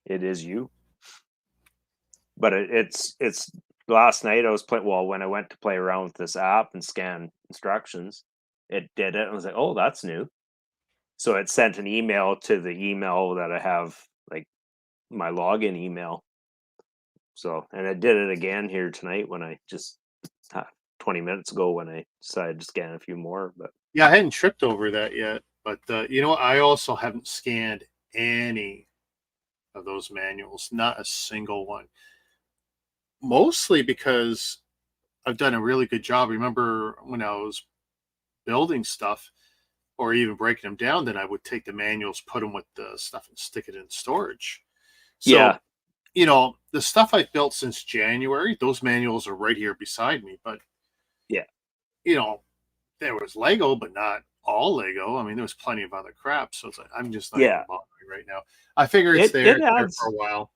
it is you. But it's last night I was playing. Well, when I went to play around with this app and scan instructions, it did it. And I was like, oh, that's new. So it sent an email to the email that I have, like my login email. So, and I did it again here tonight when I just 20 minutes ago when I decided to scan a few more. But yeah, I hadn't tripped over that yet. But you know, I also haven't scanned any of those manuals, not a single one. Mostly because I've done a really good job. Remember when I was building stuff or even breaking them down, then I would take the manuals, put them with the stuff, and stick it in storage. So, yeah, you know, the stuff I've built since January, those manuals are right here beside me. But, yeah, you know, there was Lego, but not all Lego. I mean, there was plenty of other crap. So it's like, I'm just not even yeah. bothering right now. I figure it's It there, it it's there for adds. a while.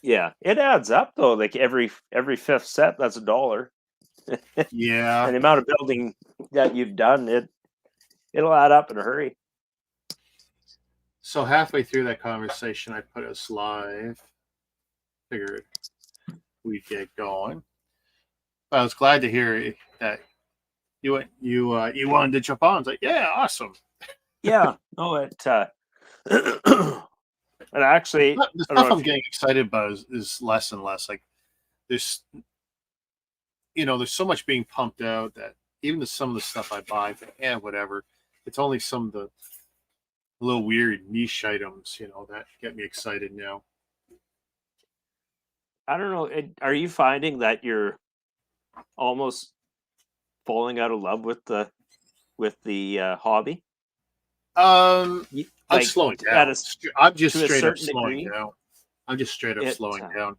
Yeah, it adds up though. Like every fifth set, that's $1. And Yeah. the amount of building that you've done, it'll add up in a hurry. So halfway through that conversation, I put us live. Figured we'd get going. But I was glad to hear that you wanted to jump on. I was like, yeah, awesome. Yeah, no, it. And actually, The I don't know stuff I'm if getting excited about is less and less. Like there's there's so much being pumped out that even some of the stuff I buy, whatever. It's only some of the little weird niche items, that get me excited now. I don't know. Are you finding that you're almost falling out of love with the hobby? I'm Like slowing at down. a I'm just to a straight up certain slowing degree, down. I'm just straight up it. slowing down.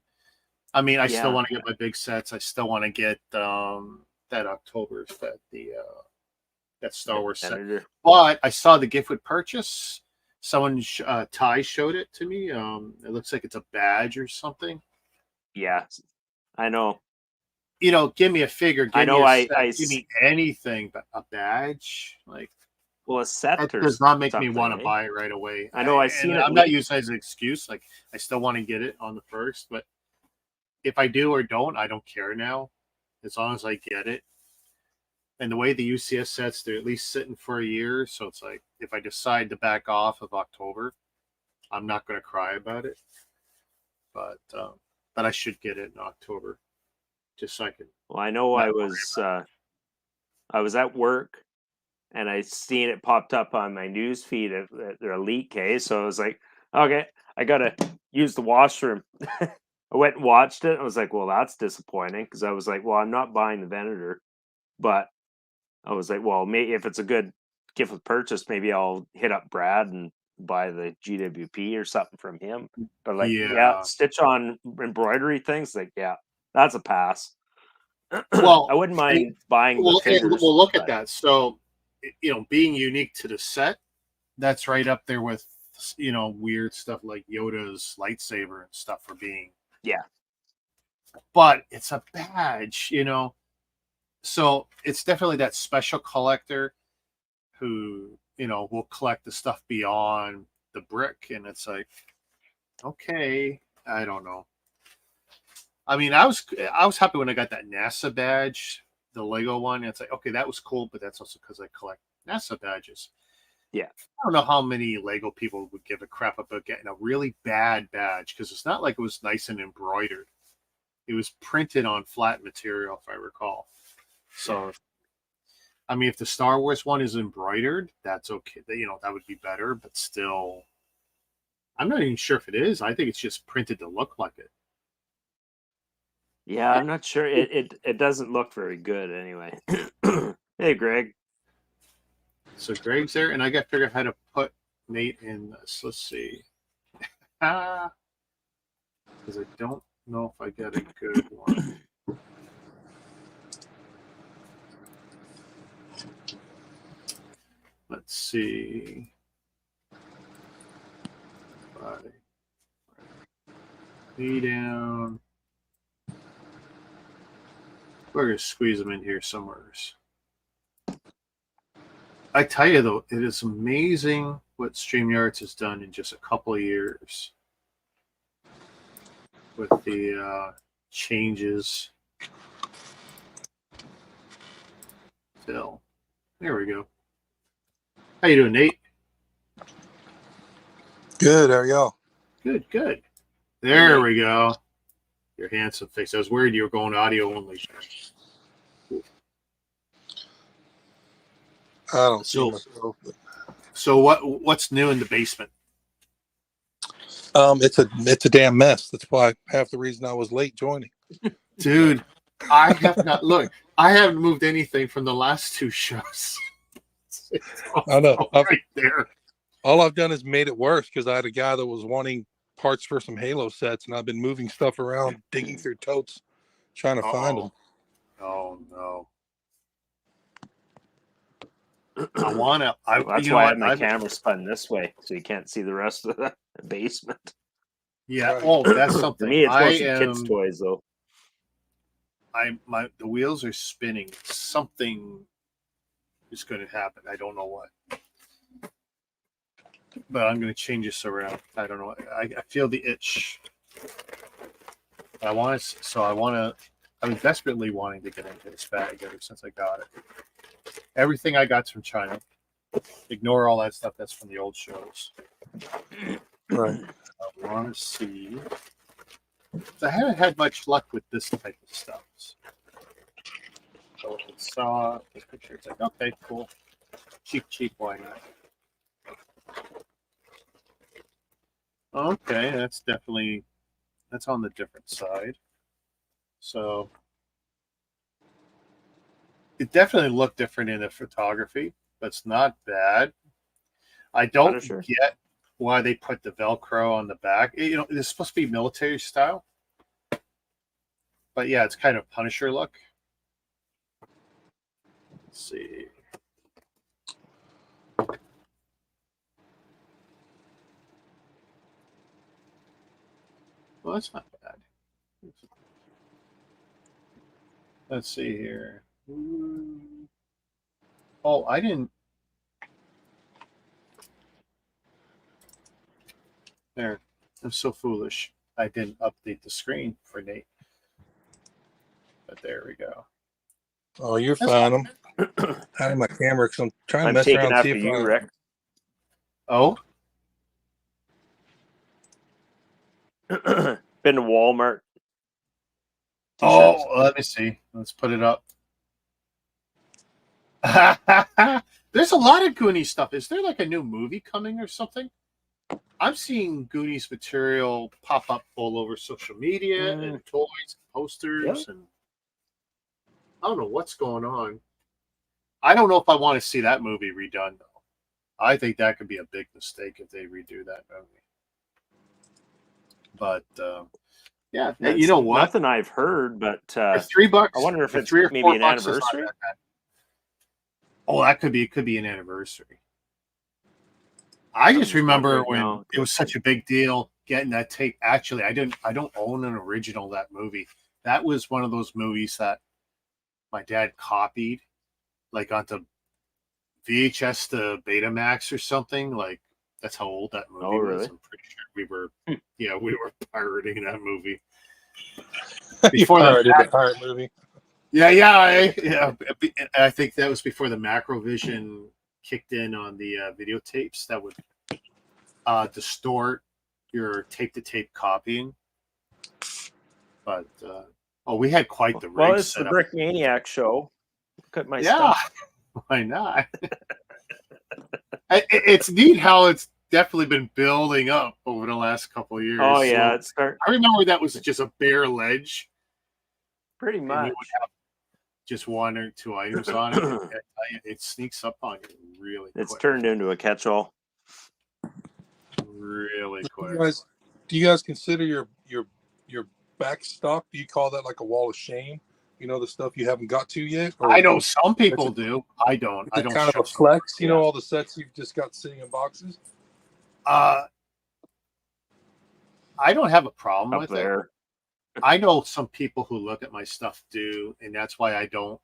I mean, I still Yeah, want to get my big sets. I still want to get that October set, that Star the Wars set. Venator. But I saw the gift with purchase. Someone Ty showed it to me. It looks like it's a badge or something. Yeah, I know. Give me a figure, I give me know. a set, give me anything but a badge. Like Well, a set that or does not make me something, want to eh? buy it right away. I know. I And seen it I'm not leak. using it as an excuse. Like I still want to get it on the first, but if I do or don't, I don't care now, as long as I get it. And the way the UCS sets, they're at least sitting for a year. So it's like if I decide to back off of October, I'm not going to cry about it. But I should get it in October, just so I can Well, I know. not worry about I was at work and I seen it popped up on my news feed at their elite case. So I was like, okay, I gotta use the washroom. I went and watched it. I was like, well, that's disappointing because I was like, well, I'm not buying the Venator, but I was like, well, maybe if it's a good gift with purchase, maybe I'll hit up Brad and buy the GWP or something from him. it. But like, yeah, Yeah. stitch on embroidery things, like, yeah, that's a pass. Well, I wouldn't and, mind buying the figures, well, look at but that. So, being unique to the set, that's right up there with weird stuff like Yoda's lightsaber and stuff for being. yeah, But it's a badge. So it's definitely that special collector who will collect the stuff beyond the brick, and it's like, okay, I don't know. I mean, I was happy when I got that NASA badge, the Lego one. It's like, okay, that was cool, but that's also because I collect NASA badges. yeah. I don't know how many Lego people would give a crap about getting a really bad badge because it's not like it was nice and embroidered. It was printed on flat material, if I recall. So, I mean, if the Star Wars one is embroidered, that's okay. That would be better, but still, I'm not even sure if it is. I think it's just printed to look like it. Yeah, I'm not sure. It doesn't look very good anyway. Hey, Greg. So Greg's there, and I got to figure out how to put Nate in this. Let's see. Because I don't know if I got a good one. Let's see. Knee down. We're going to squeeze them in here somewhere. I tell you, though, it is amazing what StreamYards has done in just a couple of years. with the changes. Still, there we go. How you doing, Nate? Good. How are y'all? Good, good. There we go. Your handsome face. I was worried you were going audio only. I don't see myself. So what's new in the basement? It's a damn mess. That's why half the reason I was late joining. Dude, I have not look. I haven't moved anything from the last two shows. I know. Right there. All I've done is made it worse because I had a guy that was wanting parts for some Halo sets, and I've been moving stuff around, digging through totes, trying to find them. Oh no. That's why I have my camera spun this way, so you can't see the rest of the basement. Yeah. Right. Oh, that's something. For me, it's mostly kids' toys, though. The wheels are spinning. Something is going to happen. I don't know what, but I'm going to change this around. I don't know. I feel the itch. I was desperately wanting to get into this bag ever since I got it. Everything I got's from China. Ignore all that stuff that's from the old shows. Right. I want to see. I haven't had much luck with this type of stuff. So I saw this picture. It's like, okay, cool. Cheap, why not? Okay, that's on the different side. So it definitely looked different in the photography, but it's not bad. I don't get why they put the Velcro on the back. It's supposed to be military style. But yeah, it's kind of Punisher look. Let's see. Well, that's not bad. Let's see here. Oh, I didn't. There. I'm so foolish. I didn't update the screen for Nate. But there we go. Oh, you're fine. I'm having my camera because I'm trying to mess around and see if you, Rick. Oh? Been to Walmart. T-shirts. Oh, let me see. Let's put it up. There's a lot of Goonies stuff. Is there like a new movie coming or something? I'm seeing Goonies material pop up all over social media and toys, and posters, and I don't know what's going on. I don't know if I want to see that movie redone, though. I think that could be a big mistake if they redo that movie. But yeah, that's you know what? Nothing I've heard, but for $3, I wonder if it's $3 or maybe $4 an anniversary. Oh, that could be an anniversary. I just remember when it was such a big deal getting that tape. Actually, I don't own an original of that movie. That was one of those movies that my dad copied, like onto VHS to Betamax or something. Like that's how old that movie was. I'm pretty sure we were pirating that movie. Before the pirate movie. Yeah. I think that was before the Macrovision kicked in on the videotapes that would distort your tape-to-tape copying. But we had quite the rig. Well, it's the Brik Maniac show. Look at my stuff. Why not? It's neat how it's definitely been building up over the last couple of years. Oh yeah, I remember that was just a bare ledge. Pretty much. We would have just one or two items on it. It sneaks up on you really quick. It's turned into a catch-all. Really quick. Do you guys consider your back stock? Do you call that like a wall of shame? The stuff you haven't got to yet? Or I know some people do. I don't. I don't. Kind of a flex, all the sets you've just got sitting in boxes. I don't have a problem with it. I know some people who look at my stuff do, and that's why I don't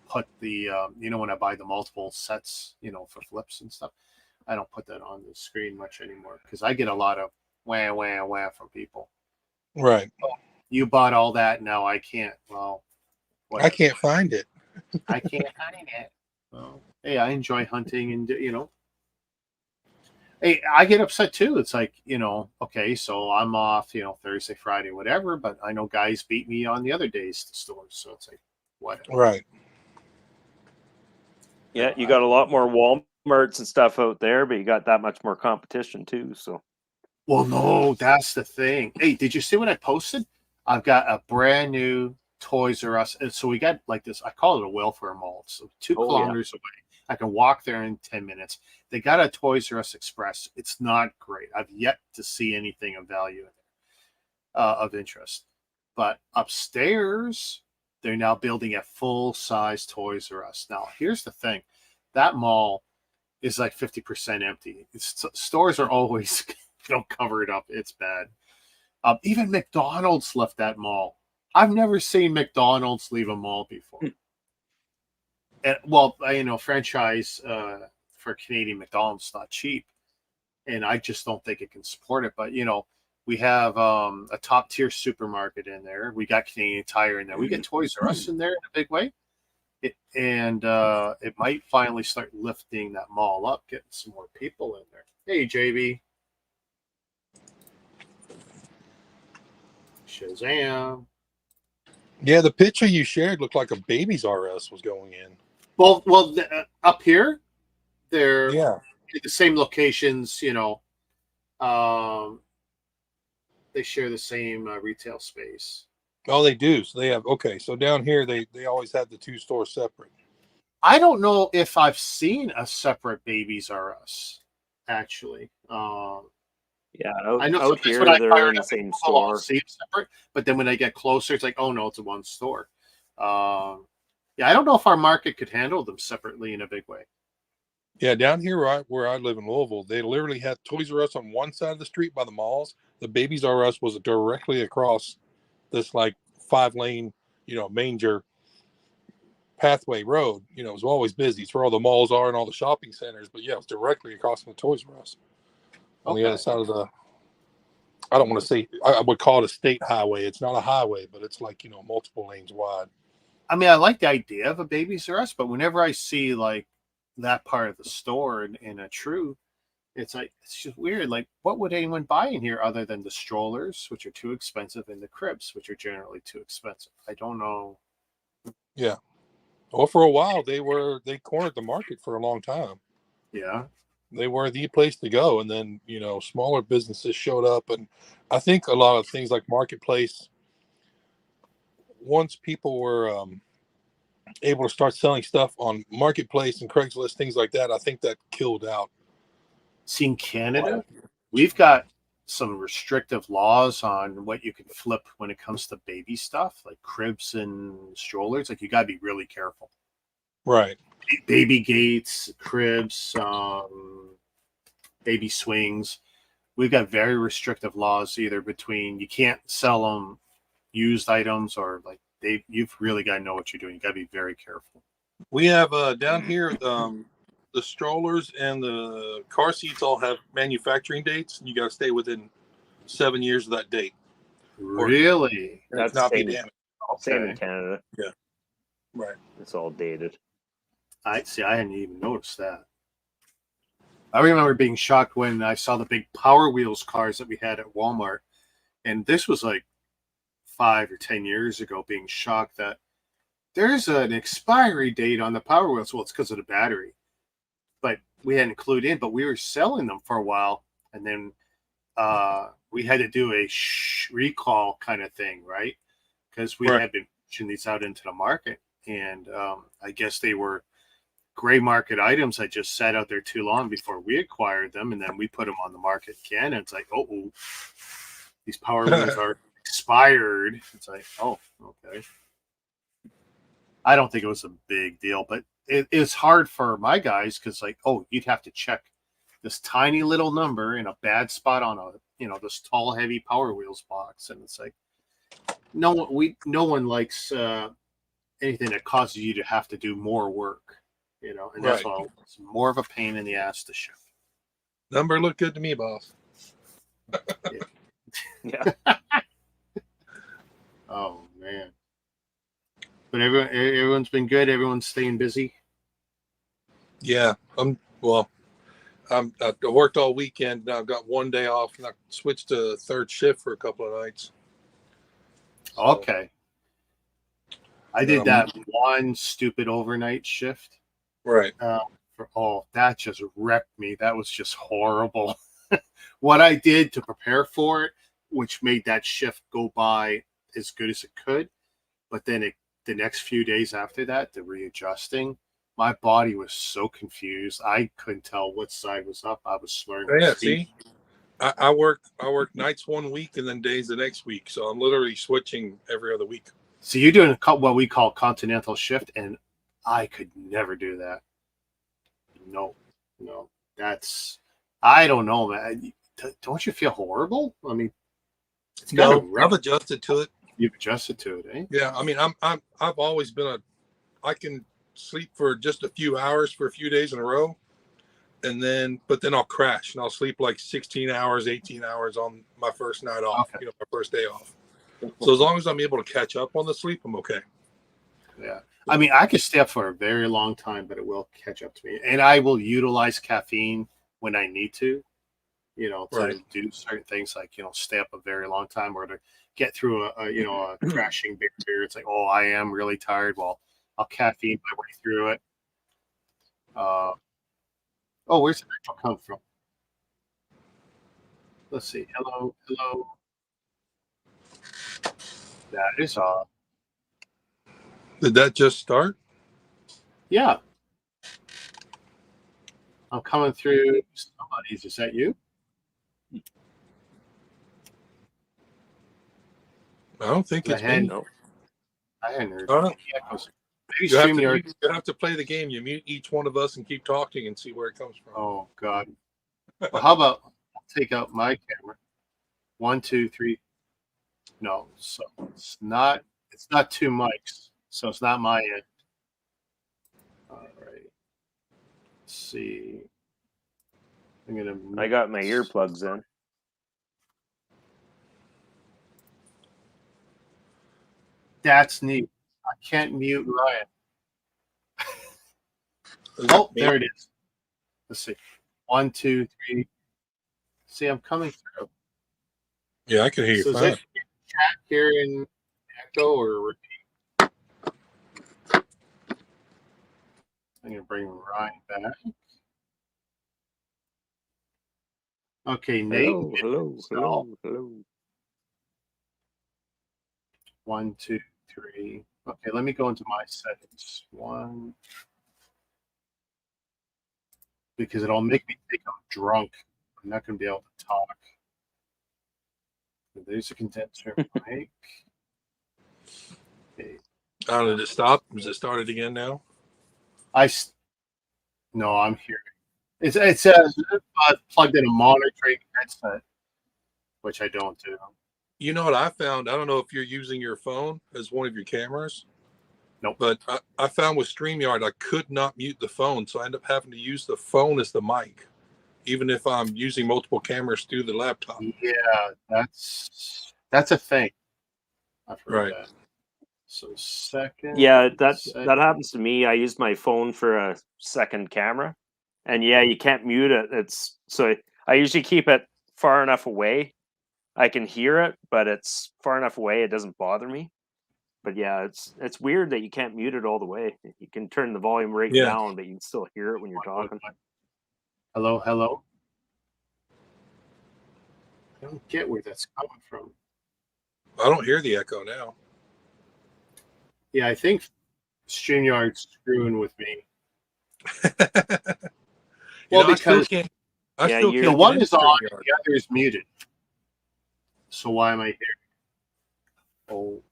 put the when I buy the multiple sets, for flips and stuff, I don't put that on the screen much anymore because I get a lot of wah from people. Right. You bought all that, now I can't. Well, I whatever. can't find it. I can't find it. Well, hey, I enjoy hunting, and hey, I get upset too. It's like, okay, so I'm off, Thursday, Friday, whatever, but I know guys beat me on the other days to stores, so it's like, whatever. Right. Yeah, you got a lot more Walmarts and stuff out there, but you got that much more competition too. So, Well, no, that's the thing. Hey, did you see what I posted? I've got a brand new Toys R Us. And so we got like this, I call it a welfare mall. So 2 Oh, yeah. kilometers away. I can walk there in 10 minutes. They got a Toys R Us Express. It's not great. I've yet to see anything of value in there, of interest. But upstairs, they're now building a full-size Toys R Us. Now, here's the thing. That mall is like 50% empty. Stores are always don't cover it up. It's bad. Even McDonald's left that mall. I've never seen McDonald's leave a mall before. And well, franchise for Canadian McDonald's is not cheap, and I just don't think it can support it. But we have a top tier supermarket in there. We got Canadian Tire in there. We get Toys R Us in there in a big way. It might finally start lifting that mall up, getting some more people in there. Hey, JB. Shazam. Yeah, the picture you shared looked like a baby's RS was going in. Well, up here, they're Yeah. at the same locations. They share the same retail space. Oh, they do. So they have, okay. So down here, they always had the 2 stores separate. I don't know if I've seen a separate Babies R Us, actually. yeah, I know out sometimes here when I they're fire in it the up, same I'll store. see it separate, but then when I get closer, it's like, oh no, it's a one store. Yeah, I don't know if our market could handle them separately in a big way. Yeah, down here where I live in Louisville, they literally had Toys R Us on one side of the street by the malls. The Babies R Us was directly across this like 5-lane, manger pathway road. It was always busy. It's where all the malls are and all the shopping centers. But yeah, it was directly across from the Toys R Us on the other side of the. I don't want to say, I would call it a state highway. It's not a highway, but it's like multiple lanes wide. I mean, I like the idea of a Babies R Us, but whenever I see like that part of the store in a True, it's like, it's just weird. Like, what would anyone buy in here other than the strollers, which are too expensive, and the cribs, which are generally too expensive? I don't know. Yeah. Well, for a while they cornered the market for a long time. Yeah. They were the place to go, and then smaller businesses showed up, and I think a lot of things like Marketplace, once people were able to start selling stuff on Marketplace and Craigslist, things like that, I think that killed out. See, in Canada, we've got some restrictive laws on what you can flip when it comes to baby stuff, like cribs and strollers. Like, you got to be really careful. Right. Baby gates, cribs, baby swings. We've got very restrictive laws, either between you can't sell them used items, or like you've really got to know what you're doing. You got to be very careful. We have down here the strollers and the car seats all have manufacturing dates, and you got to stay within 7 years of that date. Really? That's not be damaged. Same in Canada. Yeah. Right. It's all dated. I hadn't even noticed that. I remember being shocked when I saw the big Power Wheels cars that we had at Walmart, and this was like 5 or 10 years ago. Being shocked that there's an expiry date on the Power Wheels. Well, it's because of the battery, but we hadn't clued in. But we were selling them for a while, and then we had to do a recall kind of thing, right? Because we had been pushing these out into the market, and I guess they were gray market items that just sat out there too long before we acquired them, and then we put them on the market again, and it's like, oh, these Power Wheels are expired. It's like, oh, okay. I don't think it was a big deal, but it's hard for my guys because, like, oh, you'd have to check this tiny little number in a bad spot on a this tall, heavy Power Wheels box, and it's like, no one likes anything that causes you to have to do more work. And that's why it's more of a pain in the ass to ship. Number looked good to me, boss. Yeah. But everyone's been good. Everyone's staying busy. Yeah, I worked all weekend. Now I've got one day off, and I switched to third shift for a couple of nights. So, Okay. I did that one stupid overnight shift. right. That just wrecked me. That was just horrible. What I did to prepare for it, which made that shift go by as good as it could, but then the next few days after that, the readjusting, my body was so confused. I couldn't tell what side was up. I was slurring. Yeah, see, I work nights one week and then days the next week, so I'm literally switching every other week. So you're doing what we call continental shift, and I could never do that. No, that's, I don't know, man. Don't you feel horrible? I mean, it's I've adjusted to it. You've adjusted to it, eh? Yeah, I mean, I've always been I can sleep for just a few hours for a few days in a row, but then I'll crash and I'll sleep like 16 hours, 18 hours on my first night off. Okay. My first day off. So as long as I'm able to catch up on the sleep, I'm okay. Yeah. I mean, I could stay up for a very long time, but it will catch up to me. And I will utilize caffeine when I need to, to do certain things like, stay up a very long time or to get through a crashing barrier. It's like, oh, I am really tired. Well, I'll caffeine my way through it. Where's the echo come from? Let's see. Hello. That is odd. Did that just start? Yeah. I'm coming through somebody's. Is that you? I don't think it's me. I hadn't heard. Maybe you have to play the game. You mute each one of us and keep talking and see where it comes from. Oh, God. Well, how about I'll take out my camera? 1, 2, 3. No, so it's not two mics, so it's not my end. All right. Let's see. I got my earplugs in. That's neat. I can't mute Ryan. Oh, there it is. Let's see. 1, 2, 3. See, I'm coming through. Yeah, I can hear you fine. Is it chat here in echo or repeat? I'm going to bring Ryan back. Okay, Nate. Hello. 1, 2, 3. Okay, let me go into my settings. 1. Because it'll make me think I'm drunk. I'm not going to be able to talk. There's a condenser mic. Okay. Did it stop? Has it started again now? No, I'm here. It says plugged in a monitoring headset, which I don't do. You know what I found? I don't know if you're using your phone as one of your cameras. Nope. But I found with StreamYard, I could not mute the phone, so I end up having to use the phone as the mic, even if I'm using multiple cameras through the laptop. Yeah, that's a thing. I've heard that. So second. Yeah, that happens to me. I use my phone for a second camera, and yeah, you can't mute it. So I usually keep it far enough away. I can hear it, but it's far enough away it doesn't bother me. But yeah, it's weird that you can't mute it all the way. You can turn the volume right down, but you can still hear it when you're talking. Hello. I don't get where that's coming from. I don't hear the echo now. Yeah, I think StreamYard's screwing with me. Because the one is on and the other is muted. So why am I here? Oh.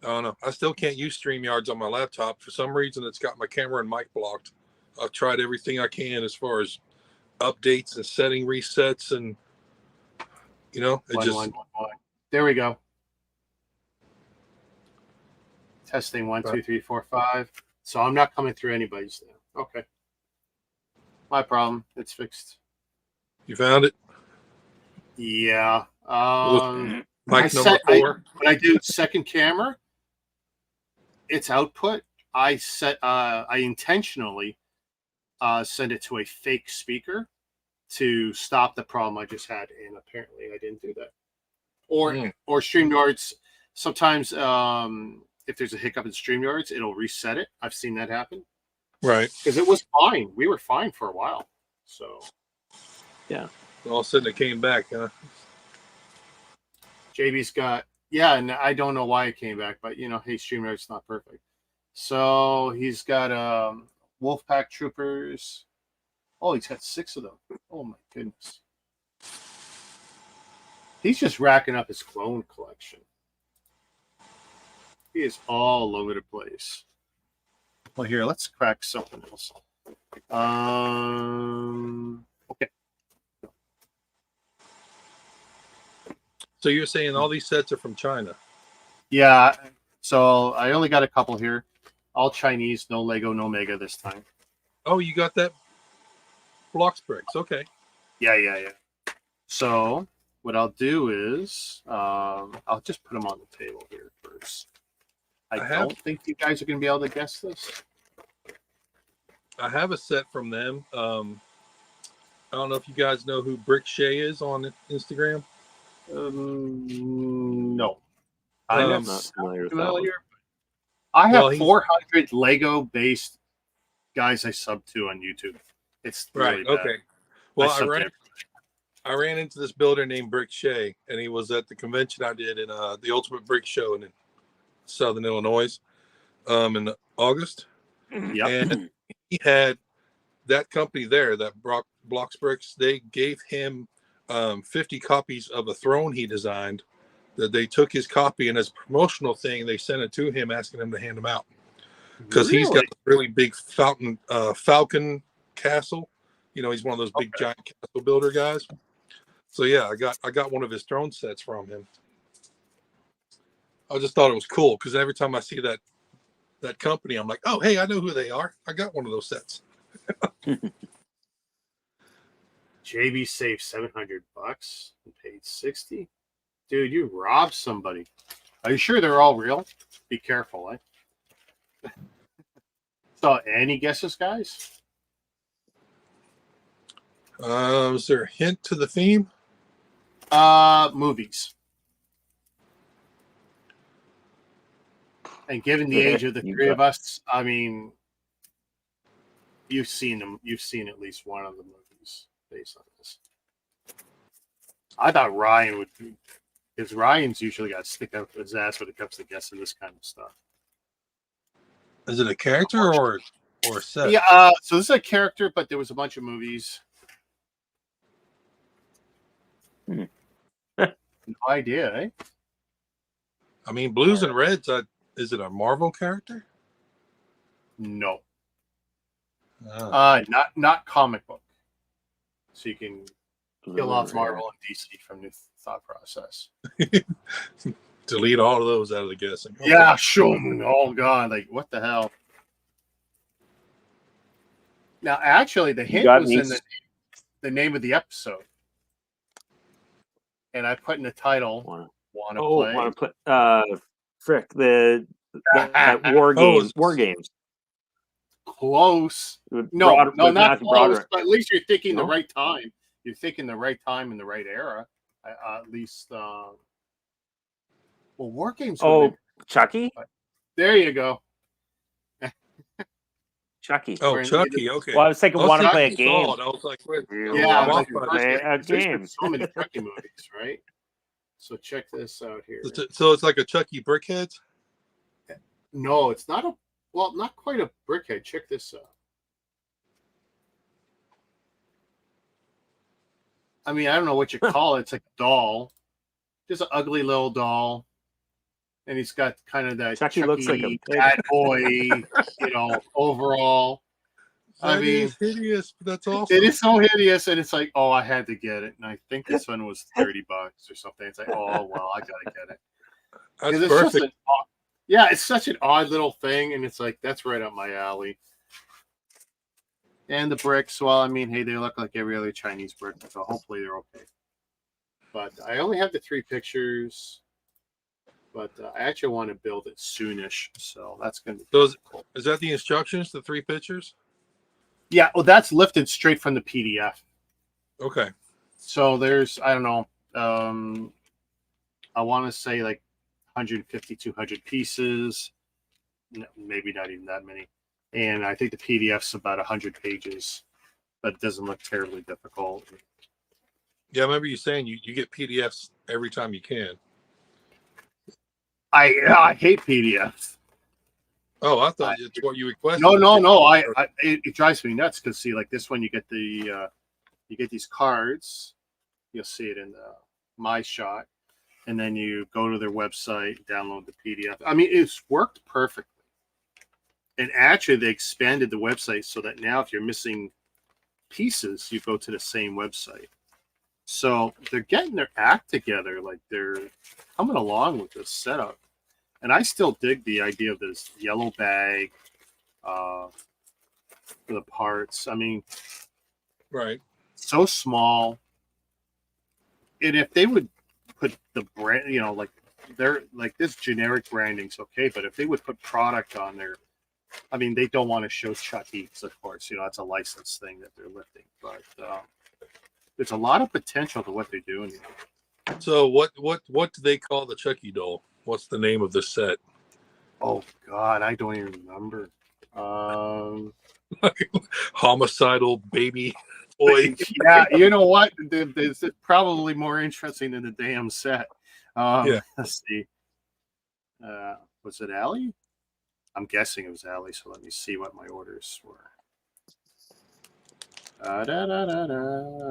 I don't know. I still can't use StreamYards on my laptop. For some reason, it's got my camera and mic blocked. I've tried everything I can as far as updates and setting resets, and one. There we go. Testing 1, 2, 3, 4, 5. So I'm not coming through anybody's now. Okay. My problem. It's fixed. You found it? Yeah. Mic number 4. When I do second camera, its output, I intentionally send it to a fake speaker to stop the problem I just had, and apparently I didn't do that. Or StreamYards, sometimes if there's a hiccup in StreamYards, it'll reset it. I've seen that happen. Right. Because it was fine. We were fine for a while. So yeah. All of a sudden it came back, huh? JB's got, yeah, and I don't know why it came back, but hey, StreamYard's not perfect. So he's got Wolfpack Troopers. Oh, he's got 6 of them. Oh my goodness. He's just racking up his clone collection. He is all over the place. Well, here, let's crack something else. Okay. So you're saying all these sets are from China? Yeah. So I only got a couple here. All Chinese, no Lego, no Mega this time. Oh, you got that Blocks Bricks. Okay. Yeah. So what I'll do is I'll just put them on the table here first. I don't think you guys are going to be able to guess this. I have a set from them. I don't know if you guys know who Brik is on Instagram. No. I'm not familiar with that. I have 400 Lego-based guys I sub to on YouTube. It's really bad. Okay. Well, I ran into this builder named Brik, and he was at the convention I did in the Ultimate Brick Show in Southern Illinois in August. Yep. And he had that company there, that Blocks Bricks. They gave him 50 copies of a throne he designed. That they took his copy, and as a promotional thing, they sent it to him, asking him to hand them out because he's got a really big Falcon castle. He's one of those big giant castle builder guys. So yeah, I got one of his throne sets from him. I just thought it was cool because every time I see that company, I'm like, oh hey, I know who they are. I got one of those sets. JB saved $700 and paid $60. Dude, you robbed somebody. Are you sure they're all real? Be careful, eh? So, any guesses, guys? Is there a hint to the theme? Movies. And given the age of the three of us, I mean, you've seen them. You've seen at least one of the movies based on this. I thought Ryan would be, because Ryan's usually got to stick up his ass when it comes to guessing this kind of stuff. Is it a character or a set? Yeah, so this is a character, but there was a bunch of movies. No idea, eh? I mean, blues and reds. Is it a Marvel character? No. Not comic book. So you can kill off Marvel and DC from the thought process. Delete all of those out of the guessing. Okay. Yeah, sure. Oh God, like what the hell? Now, actually, the hint was in the name of the episode, and I put in the title. Want to play? Frick, that War Games. War Games. Close. No, not close. But at least you're thinking the right time. You're thinking the right time in the right era. At least. Well, War Games. Chucky. There you go. Chucky. Oh, Chucky. Okay. Well, I was thinking, want to play a game. I was like, wait, play a game. So many Chucky movies, right? So check this out here. So it's like a Chucky Brickhead? No, it's not not quite a brickhead. Check this out. I mean, I don't know what you call it. It's like a doll. Just an ugly little doll. And he's got kind of that Chucky looks like a bad boy, overall. I mean, it's hideous, but that's awesome. It is so hideous, and it's like, oh, I had to get it. And I think this one was $30 or something. It's like, oh, well, I got to get it. That's perfect. It's such an odd little thing, and it's like, that's right up my alley. And the bricks, well, I mean, hey, they look like every other Chinese brick, so hopefully they're okay. But I only have the 3 pictures. But I actually want to build it soonish, so that's going to be cool. Is that the instructions, the 3 pictures? Yeah, well, that's lifted straight from the PDF. Okay. So there's, I don't know, I want to say like 150, 200 pieces, maybe not even that many. And I think the PDF's about 100 pages, but it doesn't look terribly difficult. Yeah, I remember you saying you get PDFs every time you can. I hate PDFs. Oh, I thought it's what you requested. No. It drives me nuts because see, like this one, you get these cards. You'll see it in the My Shot, and then you go to their website, download the PDF. I mean, it's worked perfectly. And actually, they expanded the website so that now, if you're missing pieces, you go to the same website. So they're getting their act together. Like they're coming along with this setup. And I still dig the idea of this yellow bag for the parts. I mean, right. So small. And if they would put the brand, like they're like this generic branding's okay, but if they would put product on there, I mean, they don't want to show Chucky, of course, that's a licensed thing that they're lifting, but there's a lot of potential to what they're doing here. So what do they call the Chucky doll? What's the name of the set? Oh God, I don't even remember. Homicidal baby toy. Yeah, you know what? It's probably more interesting than the damn set. Yeah. Let's see. Was it Allie? I'm guessing it was Allie, so let me see what my orders were.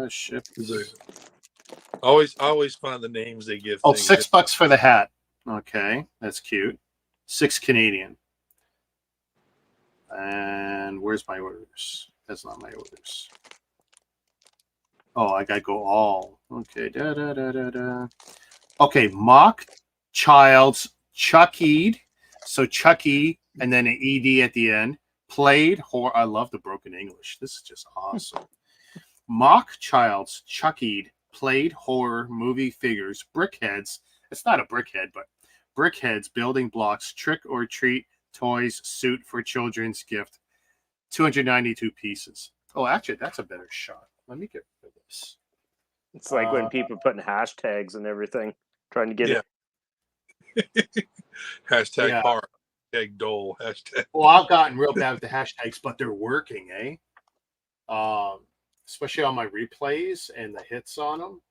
Ship. I always find the names they give. Oh, $6 for the hat. Okay, that's cute. 6 Canadian. And where's my orders? That's not my orders. Oh, I gotta go all. Okay, Okay, mock child's Chuckied. So Chucky and then an ED at the end. Played horror. I love the broken English. This is just awesome. Mock child's Chuckied played horror movie figures. Brickheads. It's not a brickhead, but brickheads, building blocks, trick or treat, toys, suit for children's gift. 292 pieces. Oh, actually, that's a better shot. Let me get rid of this. It's like when people putting hashtags and everything, trying to get it. Hashtag horror. Hashtag dole. Hashtag. Well, I've gotten real bad with the hashtags, but they're working, eh? Especially on my replays and the hits on them.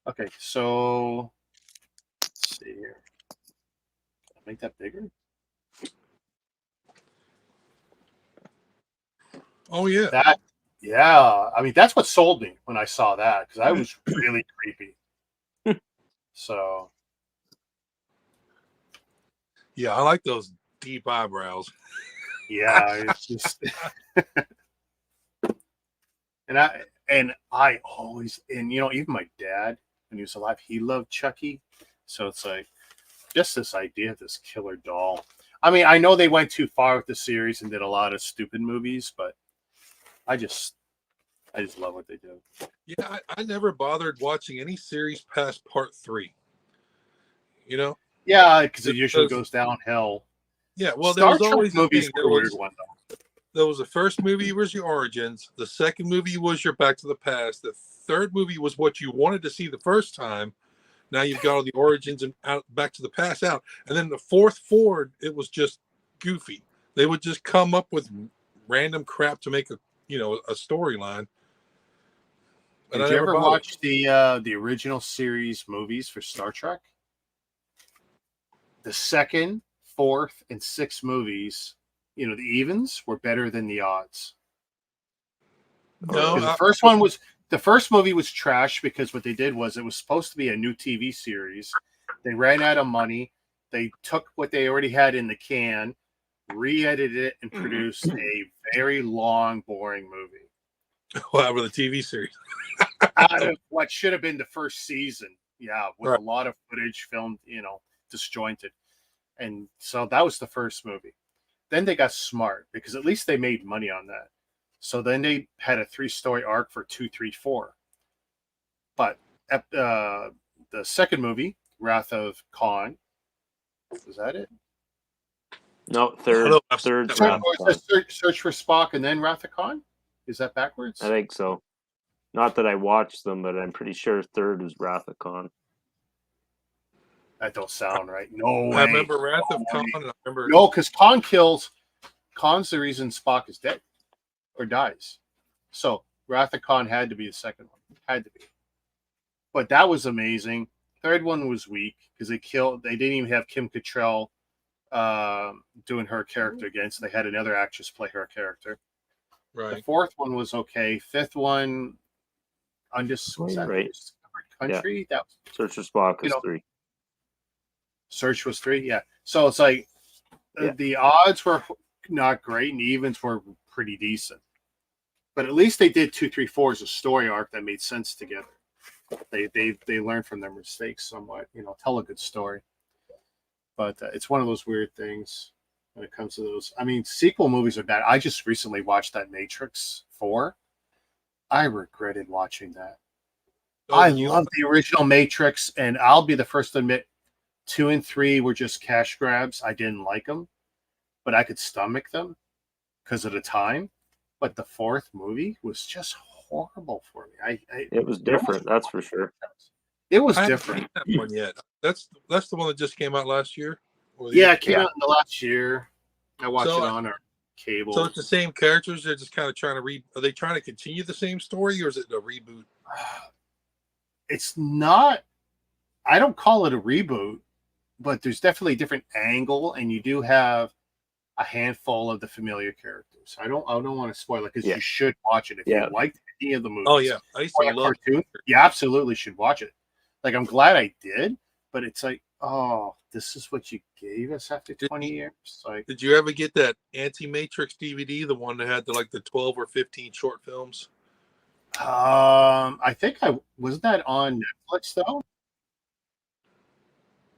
Okay, so let's see here. Make that bigger. Oh yeah. I mean, that's what sold me when I saw that because I was really creepy. So. Yeah, I like those deep eyebrows. Yeah, it's just. And I always, even my dad, when he was alive, he loved Chucky. So it's like just this idea of this killer doll. I mean, I know they went too far with the series and did a lot of stupid movies, but I just love what they do. Yeah, I never bothered watching any series past part 3. Yeah, because it usually goes downhill. Yeah, well, Star there was always Trek movies were a weird one, though. There was the first movie was your origins. The second movie was your Back to the Past. The third movie was what you wanted to see the first time. Now you've got all the origins and Back to the Past out. And then the fourth forward, it was just goofy. They would just come up with random crap to make a storyline. Did you ever watch the original series movies for Star Trek? The second, fourth, and sixth movies, the evens were better than the odds. No, the first movie was trash because what they did was it was supposed to be a new TV series. They ran out of money. They took what they already had in the can, re-edited it, and produced a very long, boring movie. Wow, with a TV series. Out of what should have been the first season. Yeah, with right. A lot of footage filmed, disjointed. And so that was the first movie. Then they got smart because at least they made money on that. So then they had a 3-story arc for 2, 3, 4. But the second movie, Wrath of Khan, was that it? No, third. No, I've seen Third. that Wrath one. of Khan. Search for Spock and then Wrath of Khan? Is that backwards? I think so. Not that I watched them, but I'm pretty sure third was Wrath of Khan. That don't sound right. No way. I remember Wrath of Khan. And I remember No, because Khan kills. Khan's the reason Spock is dead or dies. So Wrath of Khan had to be the second one. Had to be. But that was amazing. Third one was weak because they didn't even have Kim Cattrall doing her character again. So they had another actress play her character. right. The fourth one was okay. Fifth one, Right. country. Yeah. That was, Search for Spock is 3. Search was 3. Yeah. So it's like the odds were not great and the evens were pretty decent. But at least they did 2, 3, 4 as a story arc that made sense together. They learned from their mistakes somewhat. Tell a good story. But it's one of those weird things when it comes to those. I mean, sequel movies are bad. I just recently watched that Matrix 4. I regretted watching that. Oh, I love the original Matrix, and I'll be the first to admit 2 and 3 were just cash grabs. I didn't like them, but I could stomach them because of the time. But the fourth movie was just horrible for me. It was different, that's for sure. It was I haven't different. seen that one yet. That's the one that just came out last year. Yeah, it came out in the last year. I watched it on our cable. So it's the same characters. They're just kind of trying to Are they trying to continue the same story, or is it a reboot? It's not. I don't call it a reboot, but there's definitely a different angle, and you do have a handful of the familiar characters. I don't want to spoil it because you should watch it if you liked any of the movies. Oh yeah, I used to love cartoon. You absolutely should watch it. Like, I'm glad I did, but it's like, oh, this is what you gave us after 20 years. Like, did you ever get that Anti-Matrix DVD, the one that had the 12 or 15 short films? I think wasn't that on Netflix though?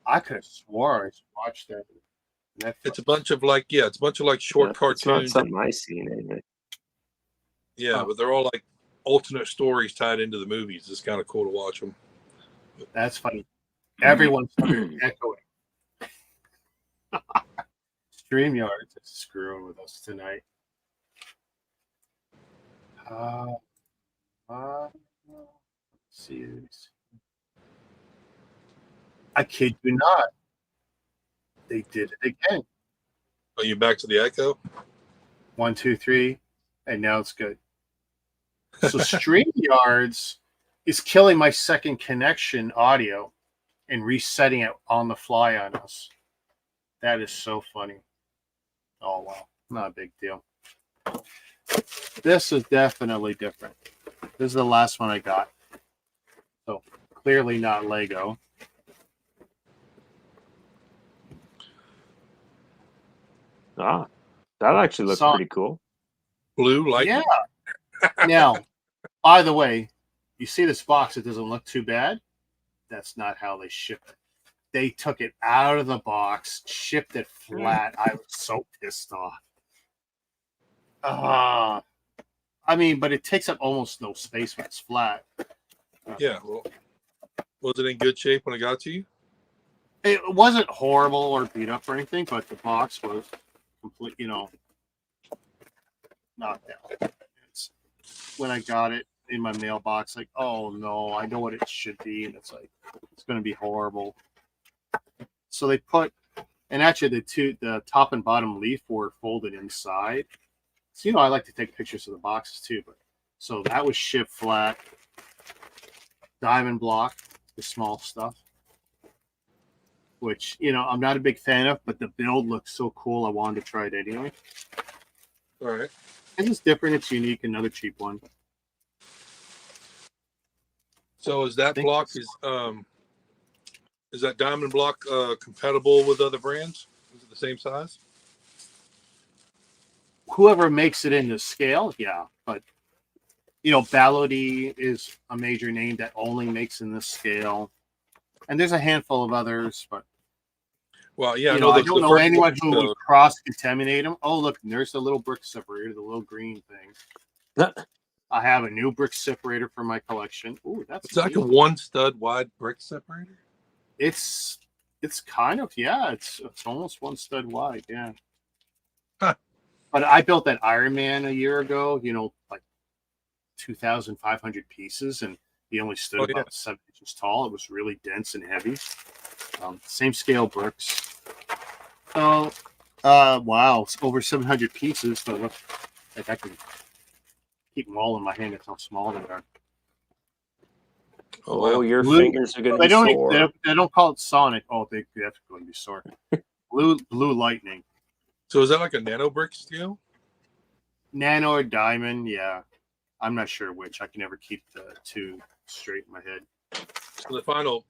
I could have swore I watched that. Netflix. It's a bunch of short cartoons. It's not something I seen anyway. Yeah, but they're all like alternate stories tied into the movies. It's kind of cool to watch them. That's funny. Everyone's echoing. StreamYard is screwing with us tonight. See, I kid you not. They did it again. Are you back to the echo? 1, 2, 3, and now it's good. So StreamYards is killing my second connection audio and resetting it on the fly on us. That is so funny. Oh, wow. Not a big deal. This is definitely different. This is the last one I got. So clearly not Lego. That actually looks pretty cool. Blue light. Yeah. Now, by the way, you see this box, it doesn't look too bad. That's not how they ship it. They took it out of the box, shipped it flat. I was so pissed off. I mean, but it takes up almost no space when it's flat. Yeah. Well, was it in good shape when it got to you? It wasn't horrible or beat up or anything, but the box was complete, knocked out. When I got it in my mailbox, like, oh no, I know what it should be, and it's like, it's going to be horrible. So they put, and actually the top and bottom leaf were folded inside. So, I like to take pictures of the boxes too, but so that was shipped flat. Diamond block, the small stuff, which, I'm not a big fan of, but the build looks so cool. I wanted to try it anyway. All right. It's different. It's unique. Another cheap one. So is that block is that diamond block compatible with other brands? Is it the same size? Whoever makes it in the scale, yeah. But Ballody is a major name that only makes in this scale, and there's a handful of others. But well, yeah, I don't know anyone who would cross contaminate them. Oh, look, there's the little brick separator, the little green thing. I have a new brick separator for my collection. Ooh, that's It's like a neat. 1 stud wide brick separator. It's kind of, yeah, it's almost 1 stud wide, yeah. Huh. But I built that Iron Man a year ago, like 2,500 pieces, and he only stood about 7 inches tall. It was really dense and heavy. Same scale bricks. So, wow, it's over 700 pieces. So like I can keep them all in my hand. That's how small they are. Oh, wow. your Blue- fingers are going to be sore. They don't call it Sonic. Oh, they have to go to be sore. Blue Lightning. So is that like a nano brick scale? Nano or Diamond, yeah. I'm not sure which. I can never keep the two straight in my head. So the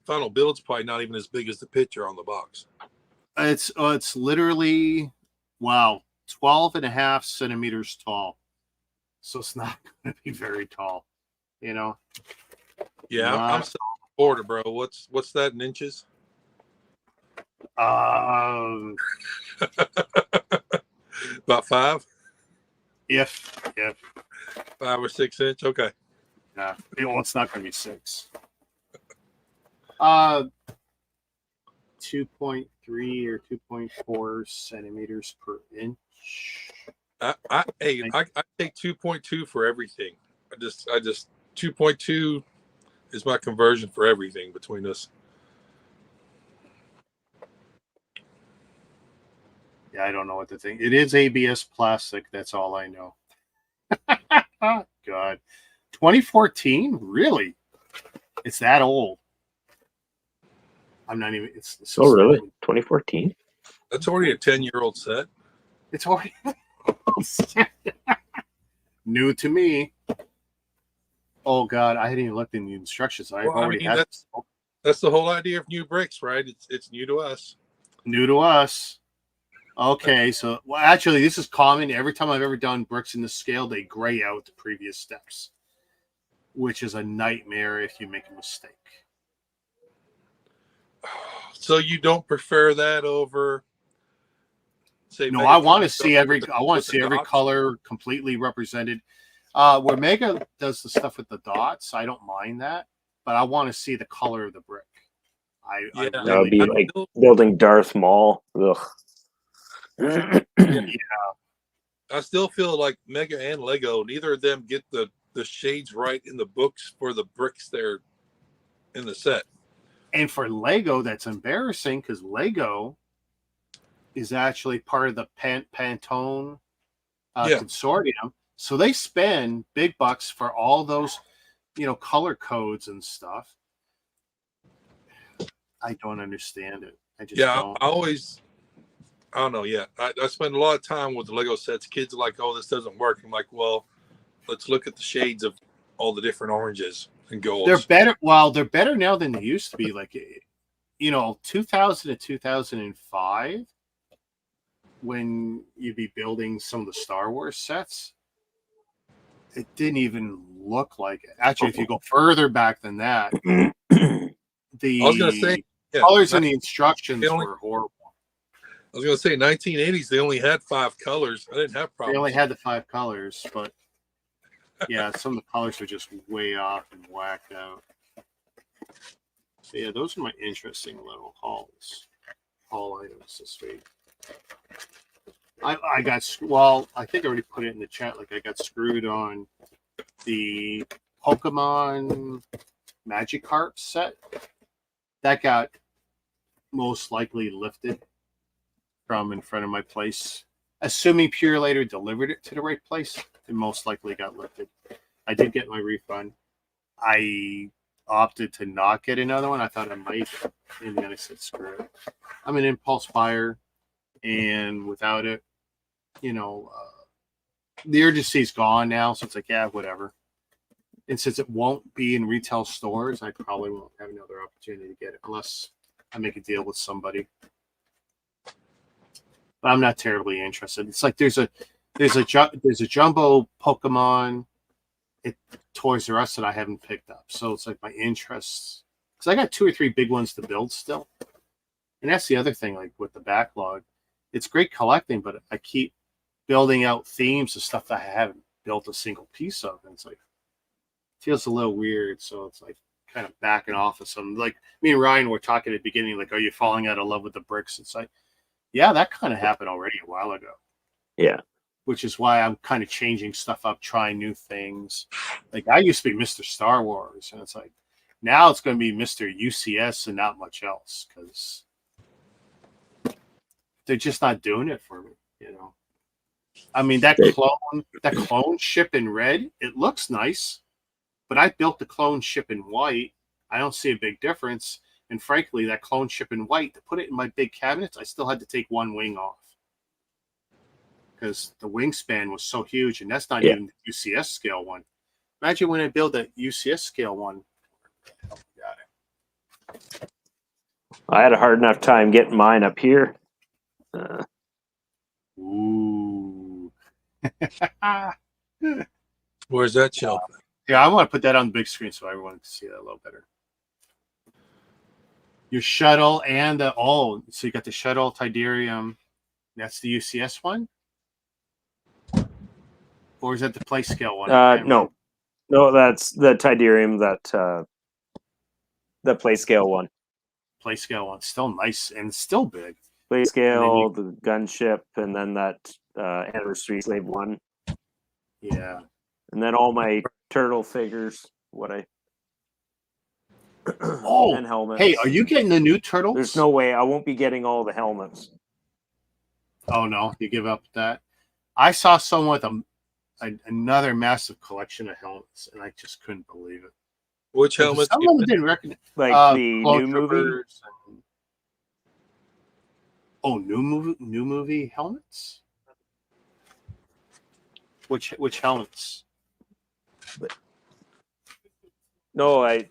final build's probably not even as big as the picture on the box. It's literally, wow, 12.5 centimeters tall. So it's not going to be very tall, Yeah, Wow. I'm still on the border, bro. What's that in inches? Um, About 5? if 5 or 6 inch. Okay. yeah, it's not going to be 6. 2.3 or 2.4 centimeters per inch. I take 2.2 for everything. I just 2.2 is my conversion for everything between us. Yeah, I don't know what to think. It is ABS plastic. That's all I know. Oh, God. 2014? Really? It's that old. I'm not even. It's Oh, really? 2014? That's already a 10-year-old set. It's already new to me. Oh God, I hadn't even looked in the instructions. I've already had that's the whole idea of new bricks, right? It's new to us. New to us. Okay, so well, actually, this is common. Every time I've ever done bricks in the scale, they gray out the previous steps, which is a nightmare if you make a mistake. So you don't prefer that over, say? No, Mega I want to Colors see every. with I want with to the see every dots? color completely represented. Where Mega does the stuff with the dots, I don't mind that, but I want to see the color of the brick. I That really would be I like still- building Darth Maul. Ugh. I still feel like Mega and Lego, neither of them get the shades right in the books for the bricks they're in the set. And for Lego, that's embarrassing because Lego is actually part of the Pantone consortium. So they spend big bucks for all those, color codes and stuff. I don't understand it. I just don't. I don't know. Yeah, I spend a lot of time with the Lego sets. Kids are like, "Oh, this doesn't work." I'm like, "Well, let's look at the shades of all the different oranges and golds." They're better. Well, they're better now than they used to be. Like, 2000 to 2005, when you'd be building some of the Star Wars sets, it didn't even look like it. Actually, if you go further back than that, I was gonna say, colors in the instructions only- were horrible. I was gonna say 1980s. They only had 5 colors. I didn't have problems. They only had the 5 colors, but yeah, some of the colors are just way off and whacked out. So yeah, those are my interesting little haul items this week. I got I think I already put it in the chat. Like I got screwed on the Pokemon Magikarp set. That got most likely lifted from in front of my place. Assuming Pure Later delivered it to the right place, it most likely got lifted. I did get my refund. I opted to not get another one. I thought I might, and then I said, screw it. I'm an impulse buyer, and without it, the urgency's gone now. So it's like, yeah, whatever. And since it won't be in retail stores, I probably won't have another opportunity to get it unless I make a deal with somebody. But I'm not terribly interested. It's like there's a jumbo Pokemon at Toys R Us that I haven't picked up. So it's like my interests, because I got 2 or 3 big ones to build still. And that's the other thing, like with the backlog, it's great collecting, but I keep building out themes of stuff that I haven't built a single piece of. And it's like, feels a little weird. So it's like kind of backing off of some, like me and Ryan were talking at the beginning, like, are you falling out of love with the bricks? It's like, yeah, that kind of happened already a while ago. Yeah. Which is why I'm kind of changing stuff up, trying new things. Like I used to be Mr. Star Wars, and it's like now it's going to be Mr. UCS and not much else because they're just not doing it for me. You know, I mean that clone ship in red, it looks nice, but I built the clone ship in white. I don't see a big difference, and frankly, that clone ship in white, to put it in my big cabinets, I still had to take one wing off. Because the wingspan was so huge, and that's not even the UCS scale one. Imagine when I build a UCS scale one. Oh, got it. I had a hard enough time getting mine up here. Ooh. Where's that shelf? Yeah, I want to put that on the big screen so everyone can see that a little better. Your shuttle and the so you got the shuttle Tidarium. That's the UCS one. Or is that the play scale one? No, that's the Tidarium, that the play scale one. Play scale one, still nice and still big. Play scale, the gunship, and then that Anniversary Slave one. Yeah, and then all my turtle figures. And helmets. Hey, are you getting the new turtles? There's no way I won't be getting all the helmets. Oh no, you give up that. I saw someone with another massive collection of helmets, and I just couldn't believe it. Which helmets? Some of them didn't recognize. Like the new movie. New movie helmets. Which helmets? No,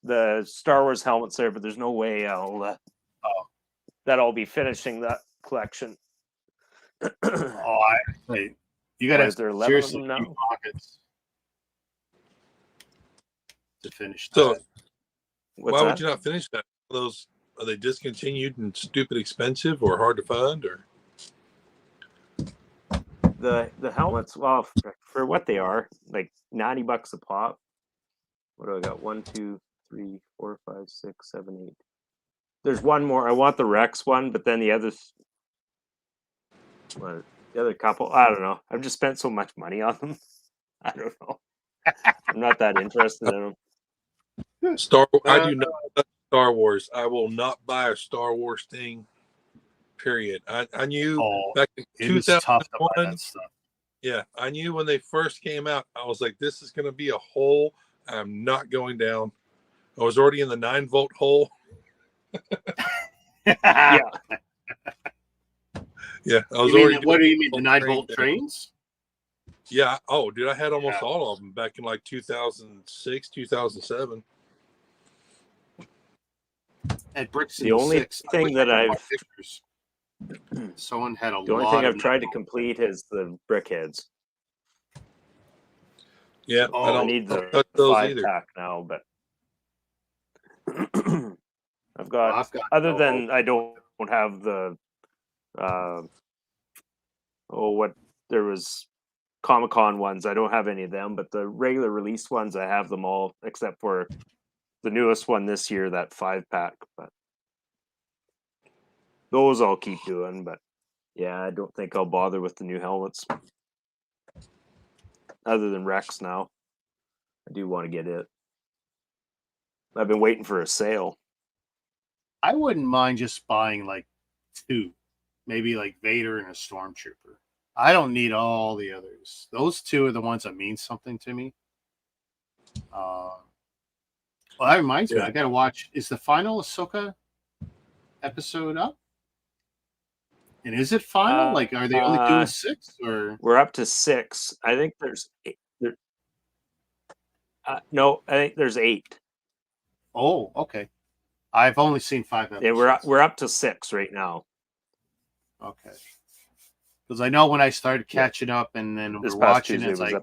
the Star Wars helmets there, but there's no way that I'll be finishing that collection. Wait. You got to seriously now? Pockets to finish that. So, why would you not finish that? Are they discontinued and stupid expensive or hard to find, or the helmets? Well, for what they are, like $90 a pop. What do I got? 1, 2, 3, 4, 5, 6, 7, 8. There's one more. I want the Rex one, but then the others. Well, the other couple, I don't know. I've just spent so much money on them. I don't know. I'm not that interested in them. I do not like Star Wars. I will not buy a Star Wars thing. Period. I knew back in 2001. Yeah, I knew when they first came out. I was like, "This is going to be a hole. I'm not going down." I was already in the 9-volt hole. Yeah. Yeah, I was what do you mean, the 9-volt trains? Yeah. Oh, dude, I had almost all of them back in like 2006, 2007. At Bricks, the only thing that someone had the only thing I've tried to complete is the brick heads. Yeah, I don't need the 5-pack now, but I've got other than I don't have the there was Comic-Con ones. I don't have any of them, but the regular release ones, I have them all except for the newest one this year, that 5-pack. But those I'll keep doing. But yeah, I don't think I'll bother with the new helmets. Other than Rex now. I do want to get it. I've been waiting for a sale. I wouldn't mind just buying like 2. Maybe like Vader and a Stormtrooper. I don't need all the others. Those 2 are the ones that mean something to me. Well, that reminds me. I got to watch. Is the final Ahsoka episode up? And is it final? Like, are they only doing 6? Or we're up to 6. I think there's 8. No, I think there's 8. Oh, okay. I've only seen 5 episodes. Yeah, we're up to 6 right now. Okay. Because I know when I started catching up and then we're watching it, it's like,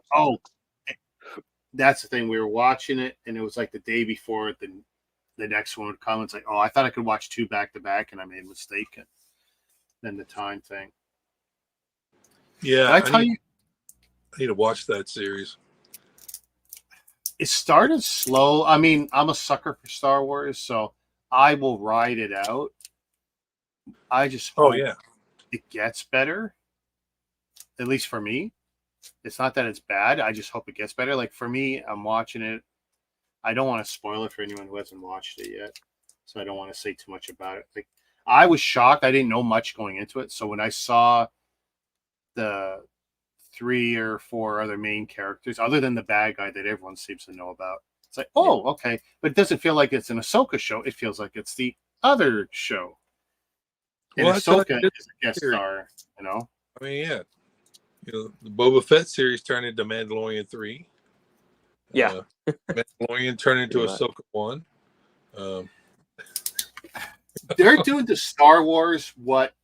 that's the thing. We were watching it, and it was like the day before the next one would come. It's like, I thought I could watch 2 back to back, and I made a mistake. And then the time thing. Yeah. Did I tell you? I need to watch that series. It started slow. I mean, I'm a sucker for Star Wars, so I will ride it out. I just hope it gets better. At least for me. It's not that it's bad. I just hope it gets better. Like for me, I'm watching it. I don't want to spoil it for anyone who hasn't watched it yet. So I don't want to say too much about it. Like I was shocked. I didn't know much going into it. So when I saw the 3 or 4 other main characters, other than the bad guy that everyone seems to know about, it's like, oh, okay. But it doesn't feel like it's an Ahsoka show. It feels like it's the other show. And Ahsoka is a guest star, you know? I mean, yeah. You know, the Boba Fett series turned into Mandalorian 3. Yeah. Mandalorian turned into Ahsoka 1. They're doing to Star Wars what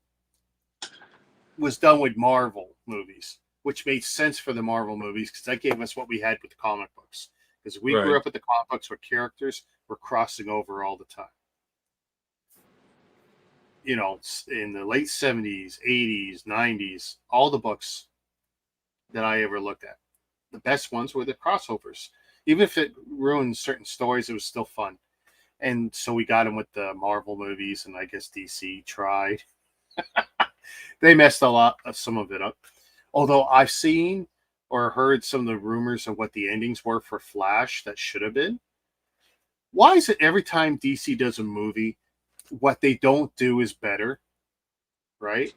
was done with Marvel movies, which made sense for the Marvel movies because that gave us what we had with the comic books. Because we grew up with the comic books where characters were crossing over all the time. You know, in the late 70s, 80s, 90s, all the books that I ever looked at, the best ones were the crossovers. Even if it ruined certain stories, it was still fun. And so we got them with the Marvel movies, and I guess DC tried. They messed some of it up. Although I've seen or heard some of the rumors of what the endings were for Flash that should have been. Why is it every time DC does a movie, what they don't do is better, right?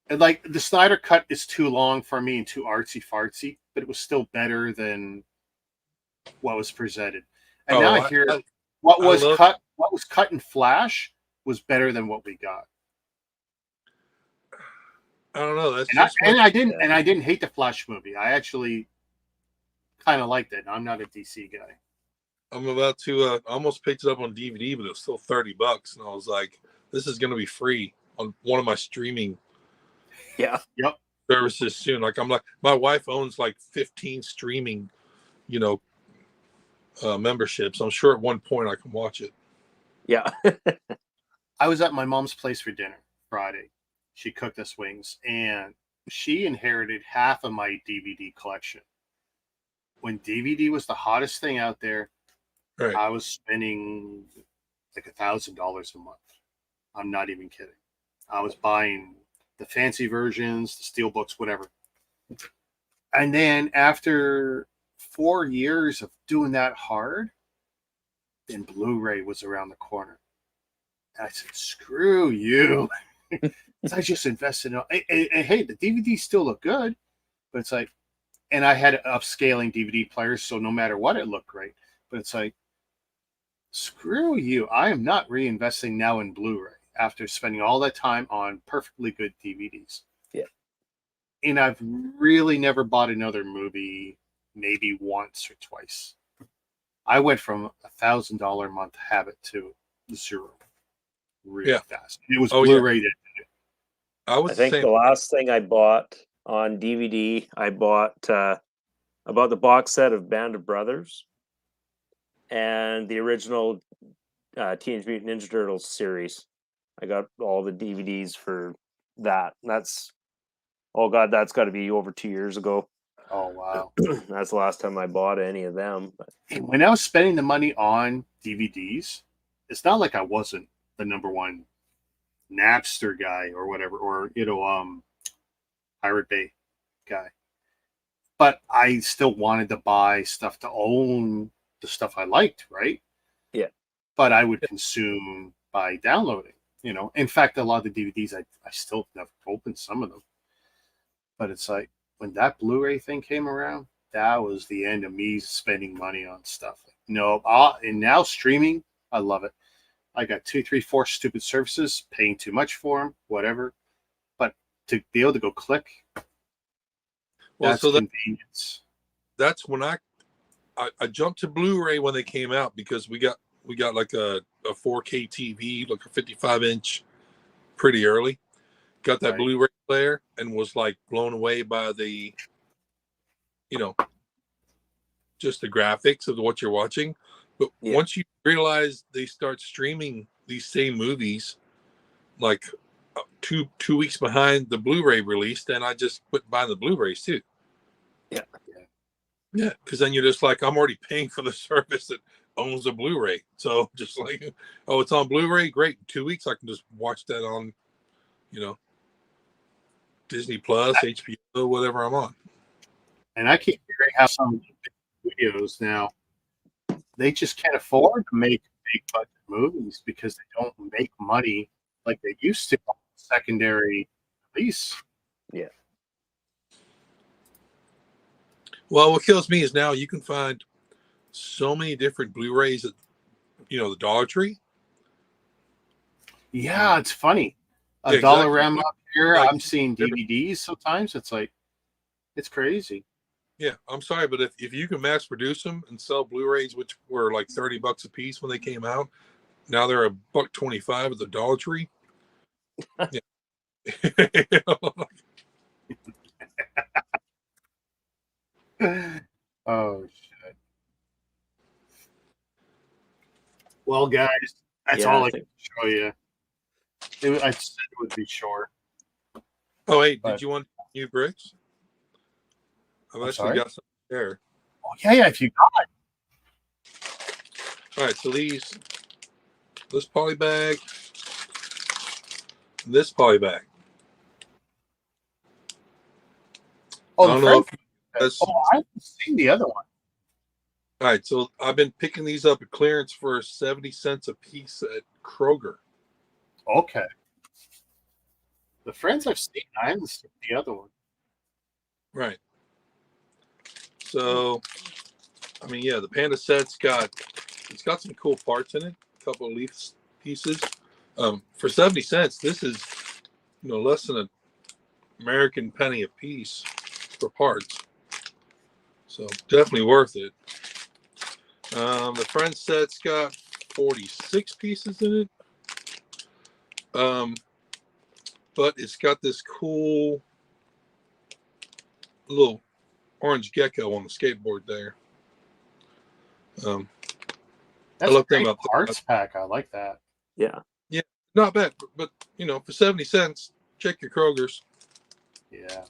And like the Snyder Cut is too long for me and too artsy fartsy, but it was still better than what was presented. And now I hear what was cut in Flash was better than what we got. I don't know. I didn't hate the Flash movie. I actually kind of liked it. I'm not a DC guy. I'm about to almost picked it up on DVD, but it was still $30, and I was like, "This is going to be free on one of my streaming services soon." Like I'm like, my wife owns like 15 streaming, memberships. I'm sure at one point I can watch it. Yeah. I was at my mom's place for dinner Friday. She cooked us wings, and she inherited half of my DVD collection. When DVD was the hottest thing out there, I was spending like $1,000 a month. I'm not even kidding. I was buying the fancy versions, the steel books, whatever. And then after 4 years of doing that hard, then Blu-ray was around the corner. And I said, screw you. I just invested in it. And hey, the DVDs still look good, but it's like, and I had upscaling DVD players, so no matter what, it looked great. But it's like, screw you. I am not reinvesting now in Blu-ray after spending all that time on perfectly good DVDs. Yeah. And I've really never bought another movie, maybe once or twice. I went from $1,000 a month habit to 0 really fast. It was Blu-ray that did it. I think the last thing I bought on DVD, I bought about the box set of Band of Brothers and the original Teenage Mutant Ninja Turtles series. I got all the DVDs for that. That's that's got to be over 2 years ago. Oh wow. That's the last time I bought any of them. But when I was spending the money on DVDs, it's not like I wasn't the number one Napster guy or whatever, or Pirate Bay guy. But I still wanted to buy stuff to own the stuff I liked, right? Yeah. But I would consume by downloading, In fact, a lot of the DVDs, I still never opened some of them. But it's like, when that Blu-ray thing came around, that was the end of me spending money on stuff. And now streaming, I love it. I got 2, 3, 4 stupid services, paying too much for them, whatever. But to be able to go click, that's convenience. That's when I jumped to Blu-ray when they came out, because we got like a 4K TV, like a 55-inch, pretty early. Got that Blu-ray player and was like blown away by the, just the graphics of what you're watching. But once you realize they start streaming these same movies, like two weeks behind the Blu-ray release, then I just quit buying the Blu-rays too. Yeah, because then you're just like, I'm already paying for the service that owns a Blu-ray. So just like, oh, it's on Blu-ray, great. In 2 weeks, I can just watch that on, Disney Plus, HBO, whatever I'm on. And I keep hearing how some studios now, they just can't afford to make big budget movies because they don't make money like they used to on secondary release. Yeah. Well, what kills me is now you can find so many different Blu-rays at, the Dollar Tree. Yeah, it's funny. A Yeah, exactly. Dollarama up here, Like, I'm seeing DVDs sometimes. It's like, it's crazy. Yeah, I'm sorry, but if you can mass produce them and sell Blu-rays, which were like $30 a piece when they came out, now they're $1.25 at the Dollar Tree. Yeah. Oh shit. Well, guys, that's all I can show you. I said it would be short. Oh, hey, did you want new bricks? I've actually got some there. Oh, yeah, if you got. All right, so this Polybag, this Polybag. Oh, I don't know if I haven't seen the other one. All right, so I've been picking these up at clearance for 70 cents a piece at Kroger. Okay. The friends I've seen, I haven't seen the other one. Right. So, I mean, yeah, the Panda set's got some cool parts in it. A couple of leaf pieces. For 70 cents, this is less than an American penny a piece for parts. So definitely worth it. The Friends set's got 46 pieces in it. But it's got this cool little orange gecko on the skateboard there. That's a great parts pack. I like that. Yeah. Yeah, not bad. But for 70 cents, check your Kroger's. Yeah.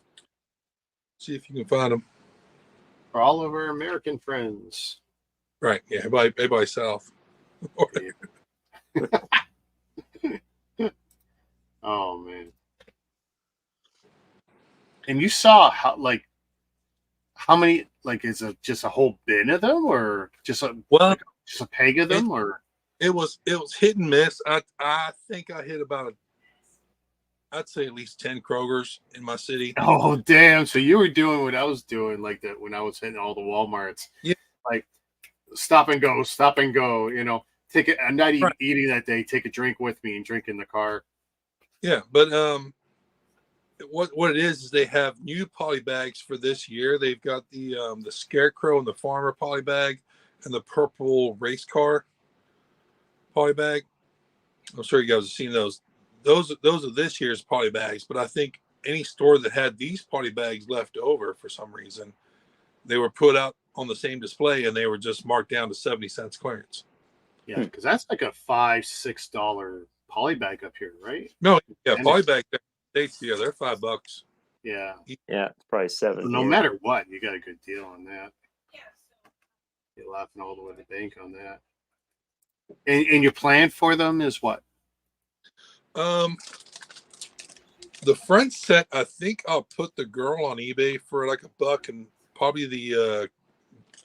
See if you can find them. For all of our American friends. Right. Yeah. Everybody south. Oh man. And you saw how many, is it just a whole bin of them, or just a peg of them, or it was hit and miss. I think I hit I'd say at least 10 Kroger's in my city. Oh damn! So you were doing what I was doing, like that when I was hitting all the Walmarts. Yeah. Like stop and go. Take it. I'm not even eating that day. Take a drink with me and drink in the car. Yeah, but what it is they have new polybags for this year. They've got the Scarecrow and the Farmer polybag and the purple race car polybag. I'm sure you guys have seen those. Those are this year's polybags, but I think any store that had these polybags left over for some reason, they were put out on the same display and they were just marked down to 70 cents clearance. Yeah, because that's like a $5-6 polybag up here, right? No, yeah, polybag. They're $5. Yeah. Yeah, it's probably $7. No matter what, you got a good deal on that. You're laughing all the way to the bank on that. And your plan for them is what? The front set, I think I'll put the girl on eBay for like $1 and probably the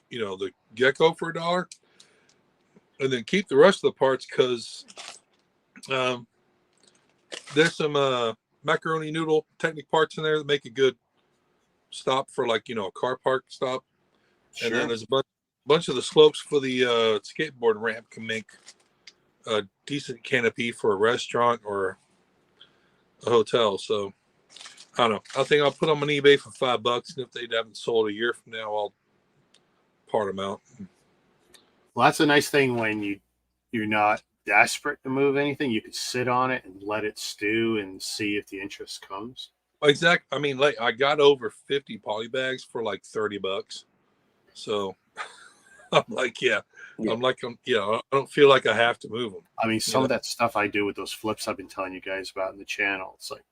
the gecko for $1, and then keep the rest of the parts because there's some macaroni noodle Technic parts in there that make a good stop for a car park stop. Sure. And then there's a bunch of the slopes for the skateboard ramp can make a decent canopy for a restaurant or a hotel. So I don't know. I think I'll put them on eBay for $5, and if they haven't sold a year from now, I'll part them out. Well, that's a nice thing when you're not desperate to move anything. You could sit on it and let it stew and see if the interest comes. Exactly. I mean, I got over 50 polybags for like $30. So I'm like, I don't feel like I have to move them. I mean, some of that stuff I do with those flips I've been telling you guys about in the channel, it's like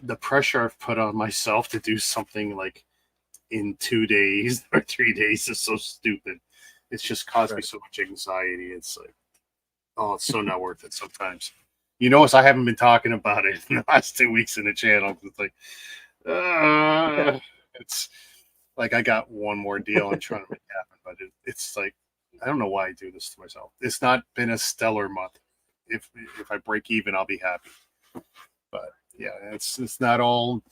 the pressure I've put on myself to do something like in 2 days or 3 days is so stupid. It's just caused me so much anxiety. It's like, oh, it's so not worth it sometimes. You notice I haven't been talking about it in the last 2 weeks in the channel. It's like, it's like I got one more deal I'm trying to make happen, but it's like, I don't know why I do this to myself. It's not been a stellar month. If I break even, I'll be happy. But yeah, it's not all.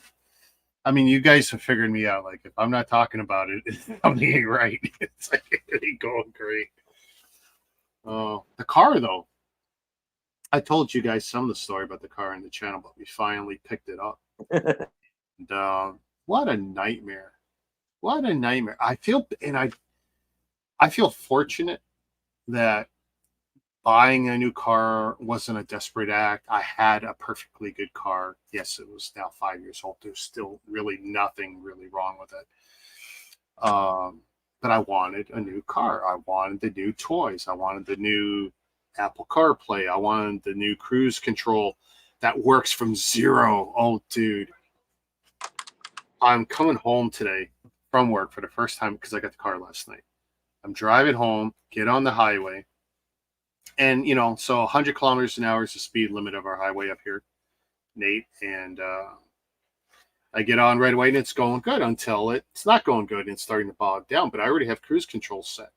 I mean, you guys have figured me out. Like, if I'm not talking about it, something ain't right. It's like, it ain't going great. The car, though. I told you guys some of the story about the car in the channel, but we finally picked it up. And what a nightmare. What a nightmare. I feel fortunate that buying a new car wasn't a desperate act. I had a perfectly good car. Yes, it was now 5 years old. There's still really nothing really wrong with it. But I wanted a new car. I wanted the new toys. I wanted the new Apple CarPlay. I wanted the new cruise control that works from zero. Oh, dude. I'm coming home today from work for the first time because I got the car last night. I'm driving home, get on the highway. And, so 100 kilometers an hour is the speed limit of our highway up here, Nate. And I get on right away, and it's going good until it's not going good, and it's starting to bog down. But I already have cruise control set.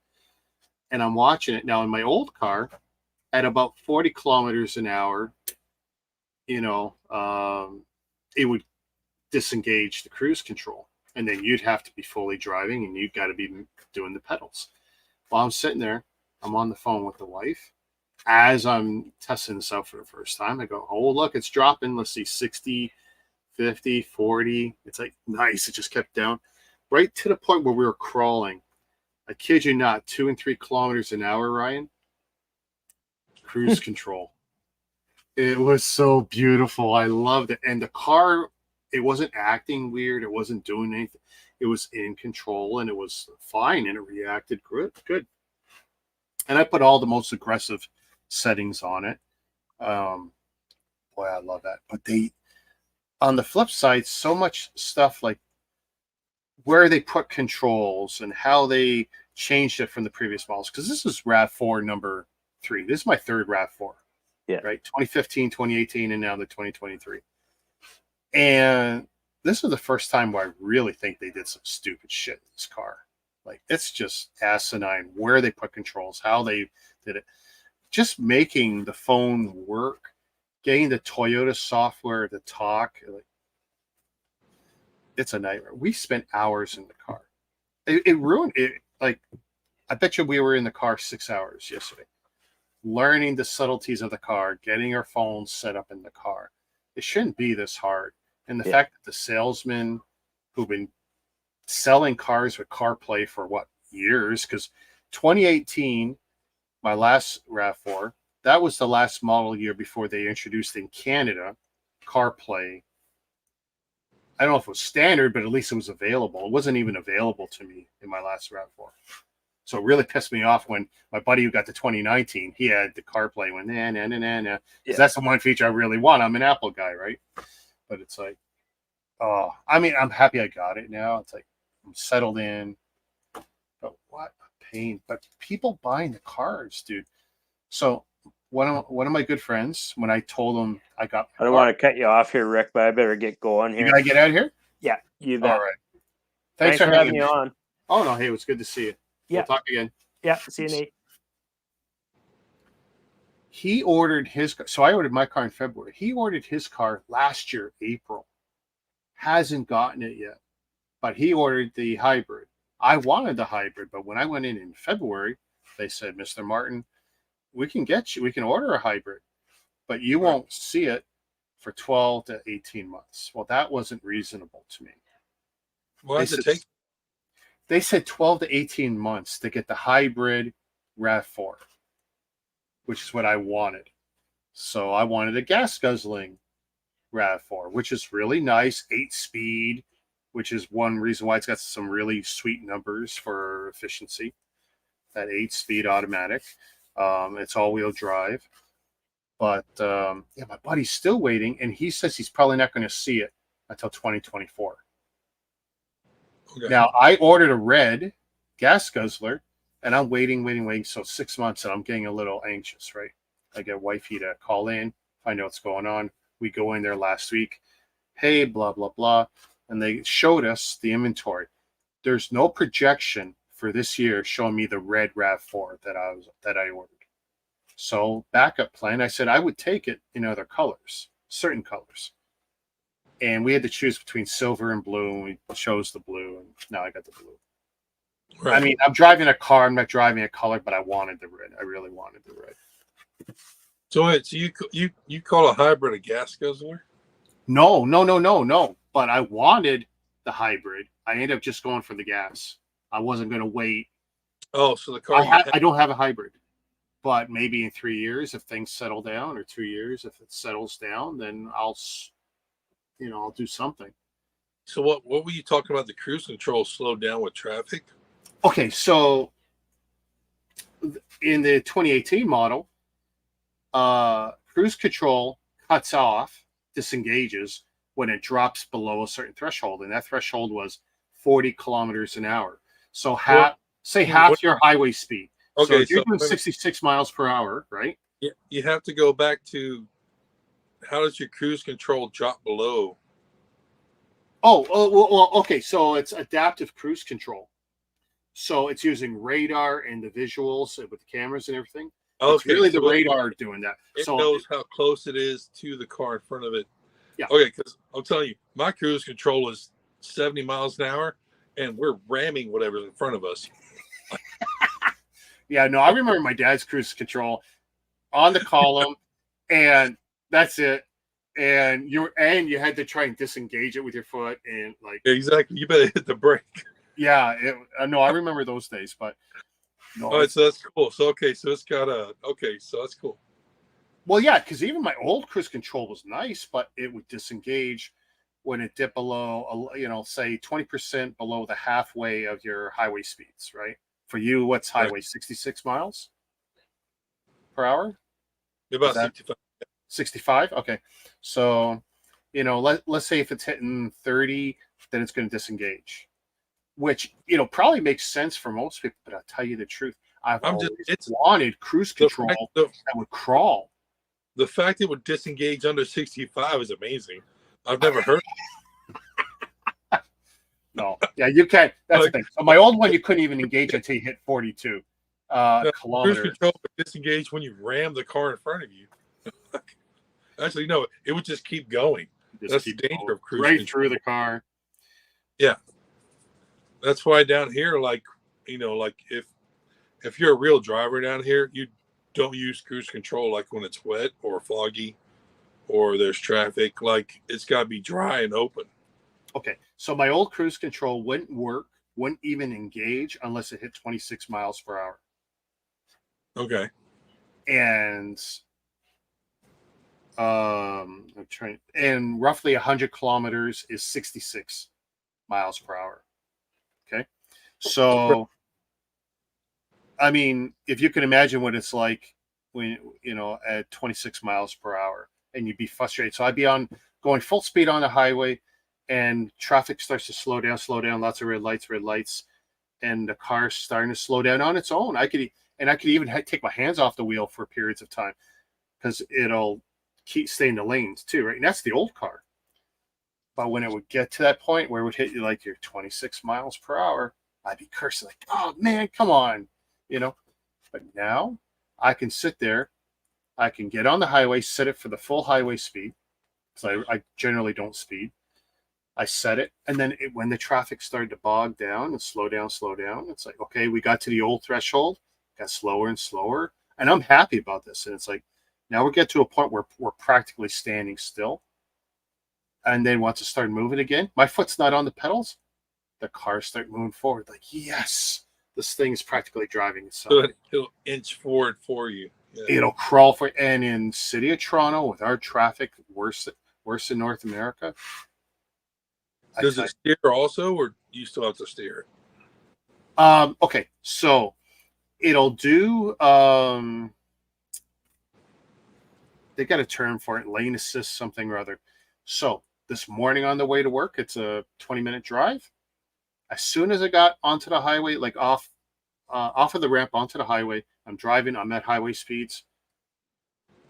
And I'm watching it. Now, in my old car, at about 40 kilometers an hour, it would disengage the cruise control. And then you'd have to be fully driving, and you've got to be doing the pedals. While I'm sitting there, I'm on the phone with the wife. As I'm testing this out for the first time, I go, oh, look, it's dropping. Let's see, 60, 50, 40. It's like, nice. It just kept down right to the point where we were crawling. I kid you not, 2 and 3 kilometers an hour, Ryan. Cruise control. It was so beautiful. I loved it. And the car, it wasn't acting weird. It wasn't doing anything. It was in control, and it was fine, and it reacted good. And I put all the most aggressive settings on it. Boy, I love that. But on the flip side, so much stuff like where they put controls and how they changed it from the previous models. Because this is RAV4 number 3. This is my third RAV4. Yeah. Right? 2015, 2018, and now the 2023. And this is the first time where I really think they did some stupid shit in this car. Like, it's just asinine where they put controls, how they did it. Just making the phone work, getting the Toyota software to talk. Like, it's a nightmare. We spent hours in the car. It ruined it. Like, I bet you we were in the car 6 hours yesterday, learning the subtleties of the car, getting our phones set up in the car. It shouldn't be this hard. And the fact that the salesmen who've been selling cars with CarPlay for years, because 2018, my last RAV4, that was the last model year before they introduced in Canada CarPlay. I don't know if it was standard, but at least it was available. It wasn't even available to me in my last RAV4. So it really pissed me off when my buddy who got the 2019, he had the CarPlay. Went, nah. Because that's the one feature I really want. I'm an Apple guy, right? But it's like, oh, I mean, I'm happy I got it now. It's like, I'm settled in. But what a pain. But people buying the cars, dude. So one of my good friends, when I told him I got my I don't want to cut you off here, Rick, but I better get going here. You gotta get out of here? Yeah, you bet. All right. Thanks for having me me on. Oh, no. Hey, it was good to see you. Yeah. We'll talk again. Yeah. See you, Nate. He ordered his car. So I ordered my car in February. He ordered his car last year, April. Hasn't gotten it yet. But he ordered the hybrid. I wanted the hybrid, but when I went in February, they said, Mr. Martin, we can order a hybrid, but you won't see it for 12 to 18 months. Well, that wasn't reasonable to me. What does it take? They said 12 to 18 months to get the hybrid RAV4, which is what I wanted. So I wanted a gas guzzling RAV4, which is really nice, 8-speed, which is one reason why it's got some really sweet numbers for efficiency. That 8-speed automatic. It's all-wheel drive. But my buddy's still waiting, and he says he's probably not going to see it until 2024. Okay. Now, I ordered a red gas guzzler, and I'm waiting. So 6 months, and I'm getting a little anxious, right? I get wifey to call in, find out what's going on. We go in there last week. Hey, blah, blah, blah. And they showed us the inventory. There's no projection for this year showing me the red RAV4 that I ordered. So backup plan, I said I would take it in other colors, certain colors. And we had to choose between silver and blue, and we chose the blue, and now I got the blue. Right. I mean, I'm driving a car, I'm not driving a color, but I wanted the red. I really wanted the red. So wait, so you call a hybrid a gas guzzler? No. But I wanted the hybrid. I ended up just going for the gas. I wasn't going to wait. Oh, so the car I don't have a hybrid, but maybe in 3 years, if things settle down, or 2 years, if it settles down, then I'll do something. So what were you talking about? The cruise control slowed down with traffic? Okay, so in the 2018 model, cruise control cuts off, disengages when it drops below a certain threshold, and that threshold was 40 kilometers an hour. So half your highway speed. Okay, so if you're doing 66 miles per hour, right? You have to go back to how does your cruise control drop below? Well, okay. So it's adaptive cruise control. So it's using radar and the visuals with the cameras and everything. Okay, it's really the radar doing that. It so knows how close it is to the car in front of it. Yeah. Okay, because I'm telling you, my cruise control is 70 miles an hour, and we're ramming whatever's in front of us. Yeah, no, I remember my dad's cruise control on the column, and that's it. And you had to try and disengage it with your foot, and like exactly, you better hit the brake. Yeah, no, I remember those days, but no. All right, so that's cool. So it's got so that's cool. Well, yeah, because even my old cruise control was nice, but it would disengage when it dipped below, say 20% below the halfway of your highway speeds, right? For you, what's highway? 66 miles per hour? About 65. 65? Okay. So, let's say if it's hitting 30, then it's going to disengage, which, probably makes sense for most people, but I'll tell you the truth. I've always wanted cruise control that would crawl. The fact it would disengage under 65 is amazing. I've never heard of it. No. Yeah, you can't. That's the thing. So my old one, you couldn't even engage until you hit 42 kilometers. Cruise control would disengage when you ram the car in front of you. Actually, no, it would just keep going. That's the danger of cruise control. Through the car. Yeah. That's why down here, if you're a real driver down here, you don't use cruise control like when it's wet or foggy or there's traffic. Like it's got to be dry and open. Okay, so my old cruise control wouldn't work, wouldn't even engage unless it hit 26 miles per hour. Okay. And and roughly 100 kilometers is 66 miles per hour. Okay, so I mean, if you can imagine what it's like when at 26 miles per hour, and you'd be frustrated. So I'd be going full speed on the highway, and traffic starts to slow down, lots of red lights, and the car's starting to slow down on its own. I could even take my hands off the wheel for periods of time because it'll keep staying the lanes too, right? And that's the old car. But when it would get to that point where it would hit you like you're 26 miles per hour, I'd be cursing like, oh man, come on, But now I can sit there, I can get on the highway, set it for the full highway speed, because I generally don't speed. I set it, and then when the traffic started to bog down and slow down, it's like, okay, we got to the old threshold, got slower and slower, and I'm happy about this. And it's like, now we get to a point where we're practically standing still. And then once it started moving again, my foot's not on the pedals, the cars start moving forward. Like, yes, this thing is practically driving itself. So it'll inch forward for you. Yeah. It'll crawl for. And in city of Toronto, with our traffic worse in North America. Does it steer also, or do you still have to steer it? Okay, so it'll do. They got a term for it, lane assist, something or other. So this morning on the way to work, it's a 20-minute drive. As soon as I got onto the highway, like off of the ramp onto the highway, I'm driving. I'm at highway speeds.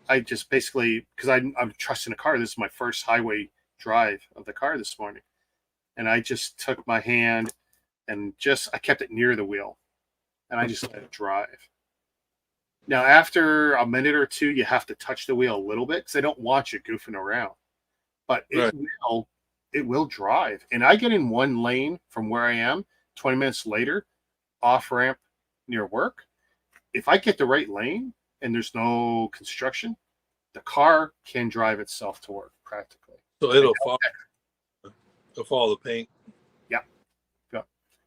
I just basically, because I'm trusting the car. This is my first highway drive of the car this morning, and I just took my hand and I kept it near the wheel, and I just let it drive. Now, after a minute or two, you have to touch the wheel a little bit because they don't want you goofing around. But it will drive. And I get in one lane from where I am 20 minutes later, off ramp near work. If I get the right lane and there's no construction, the car can drive itself to work practically. So it'll follow the paint. Yeah.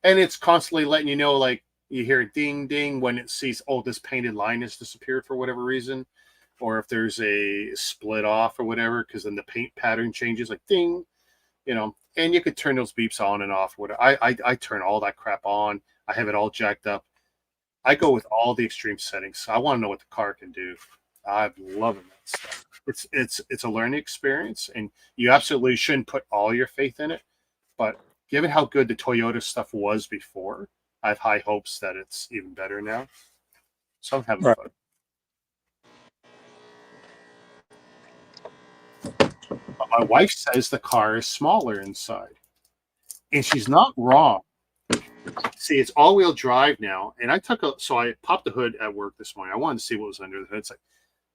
And it's constantly letting you know, like, you hear a ding, ding when it sees, oh, this painted line has disappeared for whatever reason. Or if there's a split off or whatever, because then the paint pattern changes, like ding, and you could turn those beeps on and off. I turn all that crap on. I have it all jacked up. I go with all the extreme settings. I want to know what the car can do. I'm loving that stuff. It's a learning experience, and you absolutely shouldn't put all your faith in it. But given how good the Toyota stuff was before, I have high hopes that it's even better now. So I'm having fun. But my wife says the car is smaller inside. And she's not wrong. See, it's all-wheel drive now. And I popped the hood at work this morning. I wanted to see what was under the hood. It's like,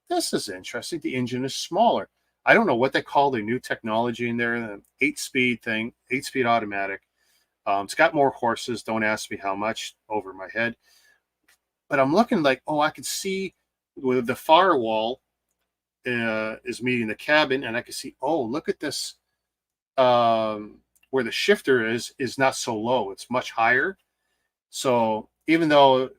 this is interesting. The engine is smaller. I don't know what they call the new technology in there, the 8-speed thing, 8-speed automatic. It's got more horses. Don't ask me how much, over my head. But I'm looking like, I could see with the firewall is meeting the cabin, and I can see, look at this. Where the shifter is not so low. It's much higher. So even though,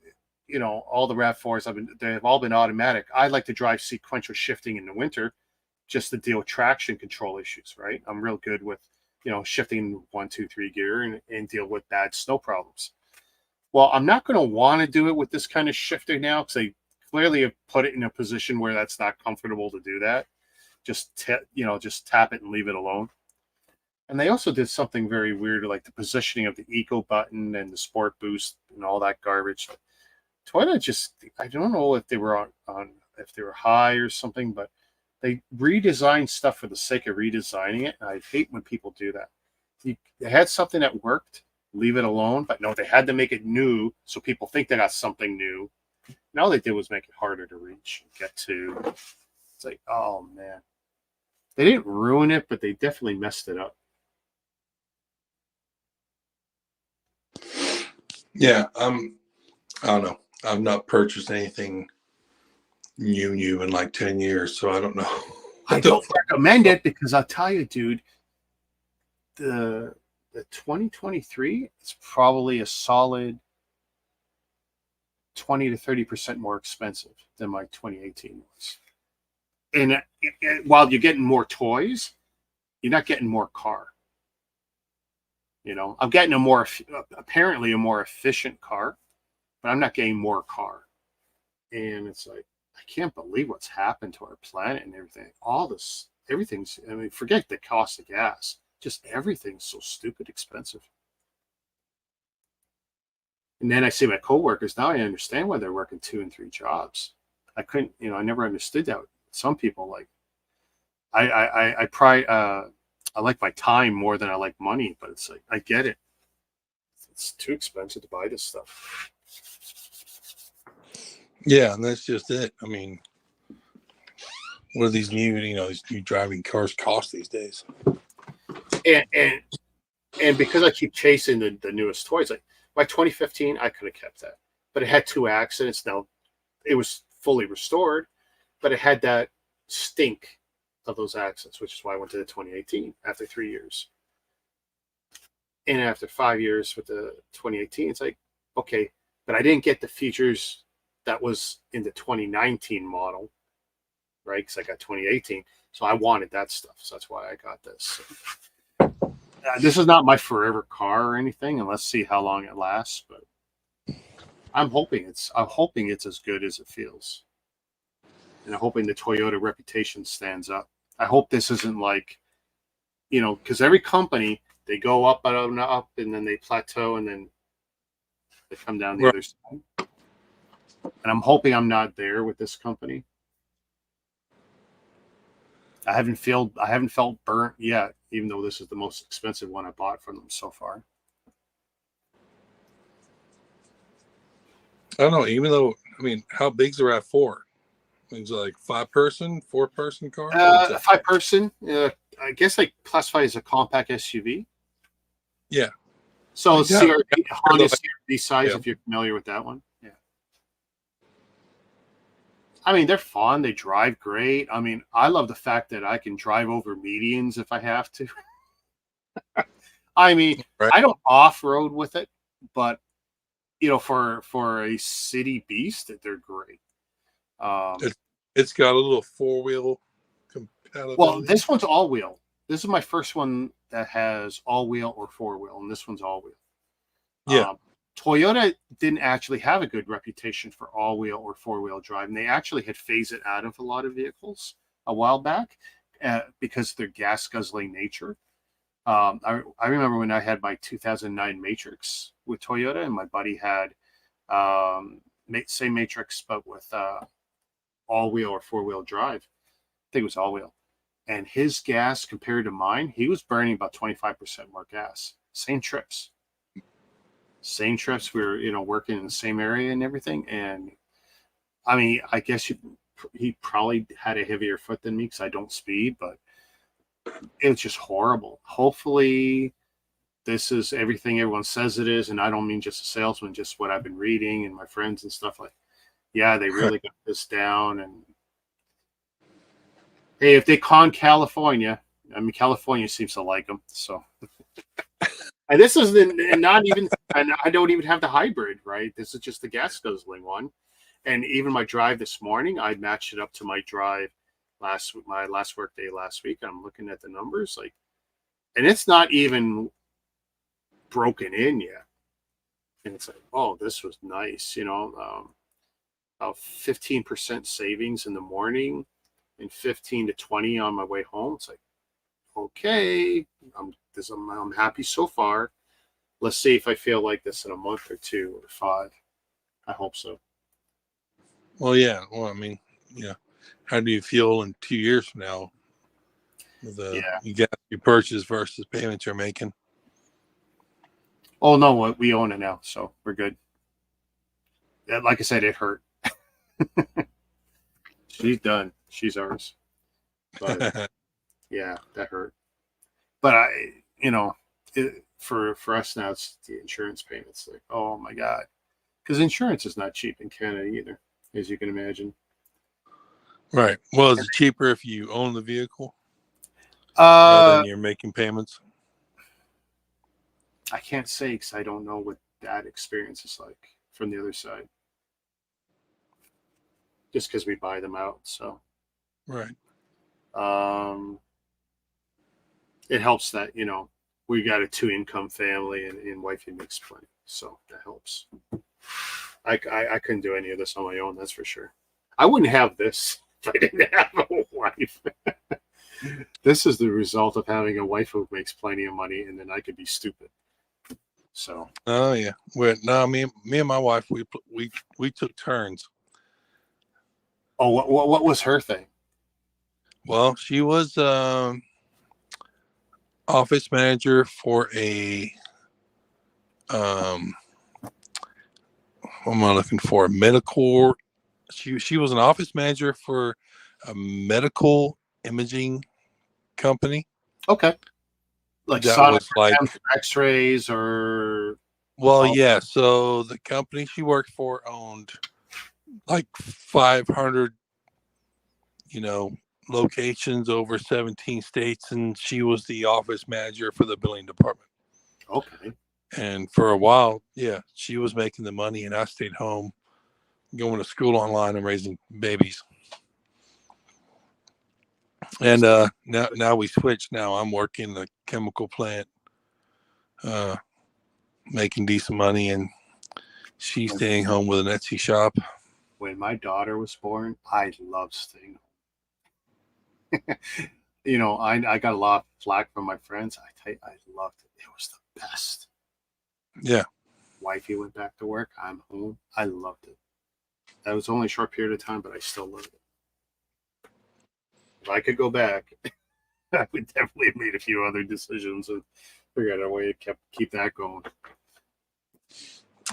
all the RAV4s, they have all been automatic, I like to drive sequential shifting in the winter just to deal with traction control issues, right? I'm real good with, shifting 1, 2, 3 gear and deal with bad snow problems. Well, I'm not going to want to do it with this kind of shifter now because they clearly have put it in a position where that's not comfortable to do that. Just tap it and leave it alone. And they also did something very weird, like the positioning of the eco button and the sport boost and all that garbage. Toyota I don't know if they were if they were high or something, but they redesigned stuff for the sake of redesigning it. And I hate when people do that. They had something that worked, leave it alone. But no, they had to make it new so people think they got something new. And all they did was make it harder to reach and get to. It's like, oh, man. They didn't ruin it, but they definitely messed it up. Yeah, I don't know. I've not purchased anything new in like 10 years, so I don't know. I don't recommend it because I'll tell you, dude, the 2023 is probably a solid 20 to 30% more expensive than my 2018 was. And while you're getting more toys, you're not getting more car. I'm getting apparently a more efficient car, but I'm not getting more car. And it's like, I can't believe what's happened to our planet and everything. Everything's, forget the cost of gas. Just everything's so stupid expensive. And then I see my coworkers, now I understand why they're working 2 and 3 jobs. I couldn't, I never understood that. Some people, like, I like my time more than I like money, but it's like, I get it. It's too expensive to buy this stuff. Yeah, and that's just it. I mean, what are these these new driving cars cost these days? And because I keep chasing the newest toys, like my 2015, I could have kept that, but it had 2 accidents. Now it was fully restored, but it had that stink of those accidents, which is why I went to the 2018 after 3 years. And after 5 years with the 2018, it's like, okay, but I didn't get the features that was in the 2019 model, right? Because I got 2018. So I wanted that stuff. So that's why I got this. So, this is not my forever car or anything, and let's see how long it lasts. But I'm hoping it's as good as it feels. And I'm hoping the Toyota reputation stands up. I hope this isn't like, because every company, They go up and up, and then they plateau, and then they come down the other side. And I'm hoping I'm not there with this company. I haven't felt burnt yet, even though this is the most expensive one I bought from them so far. I don't know. Even though, I mean, how big's the RAV4? It's like 5-person, 4-person car. 5-person. I guess I classify as a compact SUV. Yeah. So Yeah. CRV, Honda CRV size, if you're familiar with that one. Yeah. I mean, they're fun. They drive great. I mean, I love the fact that I can drive over medians if I have to. I mean, right. I don't off-road with it, but you know, for a city beast, they're great. It's got a little 4-wheel compatibility. Well, this one's all-wheel. This is my first one that has all-wheel or 4-wheel, and this one's all-wheel. Yeah. Toyota didn't actually have a good reputation for all-wheel or 4-wheel drive, and they actually had phased it out of a lot of vehicles a while back because of their gas-guzzling nature. I remember when I had my 2009 Matrix with Toyota, and my buddy had same Matrix, but with all-wheel or 4-wheel drive. I think it was all-wheel. And his gas compared to mine, he was burning about 25% more gas. Same trips. We were, working in the same area and everything. And I mean, I guess he probably had a heavier foot than me because I don't speed, but it was just horrible. Hopefully this is everything everyone says it is. And I don't mean just a salesman, just what I've been reading and my friends and stuff like, yeah, they really got this down. And hey, if they con California, I mean, California seems to like them. So, and this is not even, and I don't even have the hybrid, right? This is just the gas guzzling one. And even my drive this morning, I matched it up to my drive my last work day last week. I'm looking at the numbers, and it's not even broken in yet. And it's like, oh, this was nice, about 15% savings in the morning and 15 to 20 on my way home. It's like, okay, I'm happy so far. Let's see if I feel like this in a month or 2 or 5. I hope so. Well, yeah. Well, I mean, yeah. How do you feel in 2 years from now with you got your purchase versus payments you're making? Oh no, we own it now, so we're good. Like I said, it hurt. She's done. She's ours. But yeah, that hurt. But for us now, it's the insurance payments. Like, oh my God, because insurance is not cheap in Canada either, as you can imagine. Right. Well, is it cheaper if you own the vehicle rather than you're making payments? I can't say because I don't know what that experience is like from the other side. Just because we buy them out, so right. It helps that we got a 2-income family and wifey makes plenty, so that helps. I couldn't do any of this on my own, that's for sure. I wouldn't have this if I didn't have a wife. This is the result of having a wife who makes plenty of money, and then I could be stupid. So. Oh yeah. Well, no, me and my wife, we took turns. Oh, what was her thing? Well, she was office manager for a what am I looking for? Medical. She was an office manager for a medical imaging company. Okay. Like that was like X-rays or. Well, yeah. So the company she worked for owned like 500, locations over 17 states, and she was the office manager for the billing department. Okay. And for a while, yeah, she was making the money, and I stayed home, going to school online and raising babies. And now we switched. Now I'm working the chemical plant, making decent money, and she's staying home with an Etsy shop. When my daughter was born, I loved staying home. I got a lot of flack from my friends. I loved it. It was the best. Yeah. Wifey went back to work. I'm home. I loved it. That was only a short period of time, but I still loved it. If I could go back, I would definitely have made a few other decisions and figure out a way to keep that going.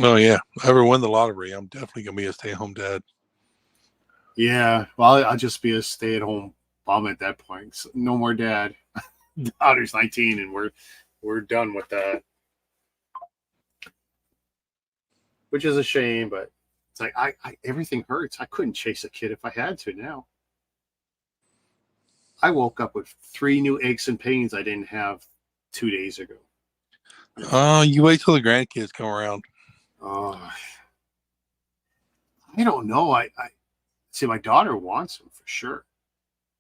Oh yeah. If I ever win the lottery, I'm definitely gonna be a stay-at-home dad. Yeah, well, I'll just be a stay-at-home bum at that point. So no more dad. Daughter's 19, and we're done with that. Which is a shame, but it's like I everything hurts. I couldn't chase a kid if I had to now. I woke up with 3 new aches and pains I didn't have 2 days ago. You wait till the grandkids come around. I don't know. I see my daughter wants them for sure,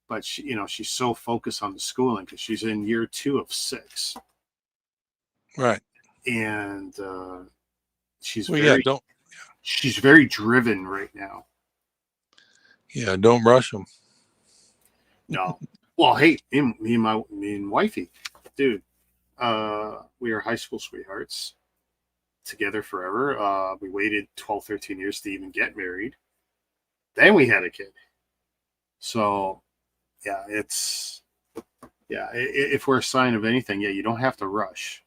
but she's so focused on the schooling because she's in year 2 of 6, Right. and she's Well, very yeah, she's very driven right now. don't rush them. No, well, hey, me and wifey, dude, we are high school sweethearts, together forever. We waited 12, 13 years to even get married. Then we had a kid. So, yeah, if we're a sign of anything, you don't have to rush.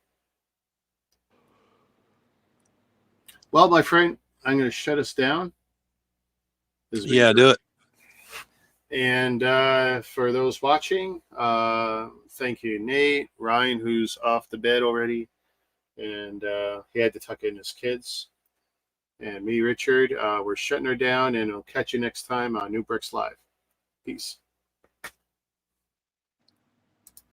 Well, my friend, I'm going to shut us down. Yeah, do it. And for those watching, thank you, Nate, Ryan, who's off the bed already, and he had to tuck in his kids, and me, Richard. We're shutting her down, and I'll catch you next time on New Bricks Live. Peace.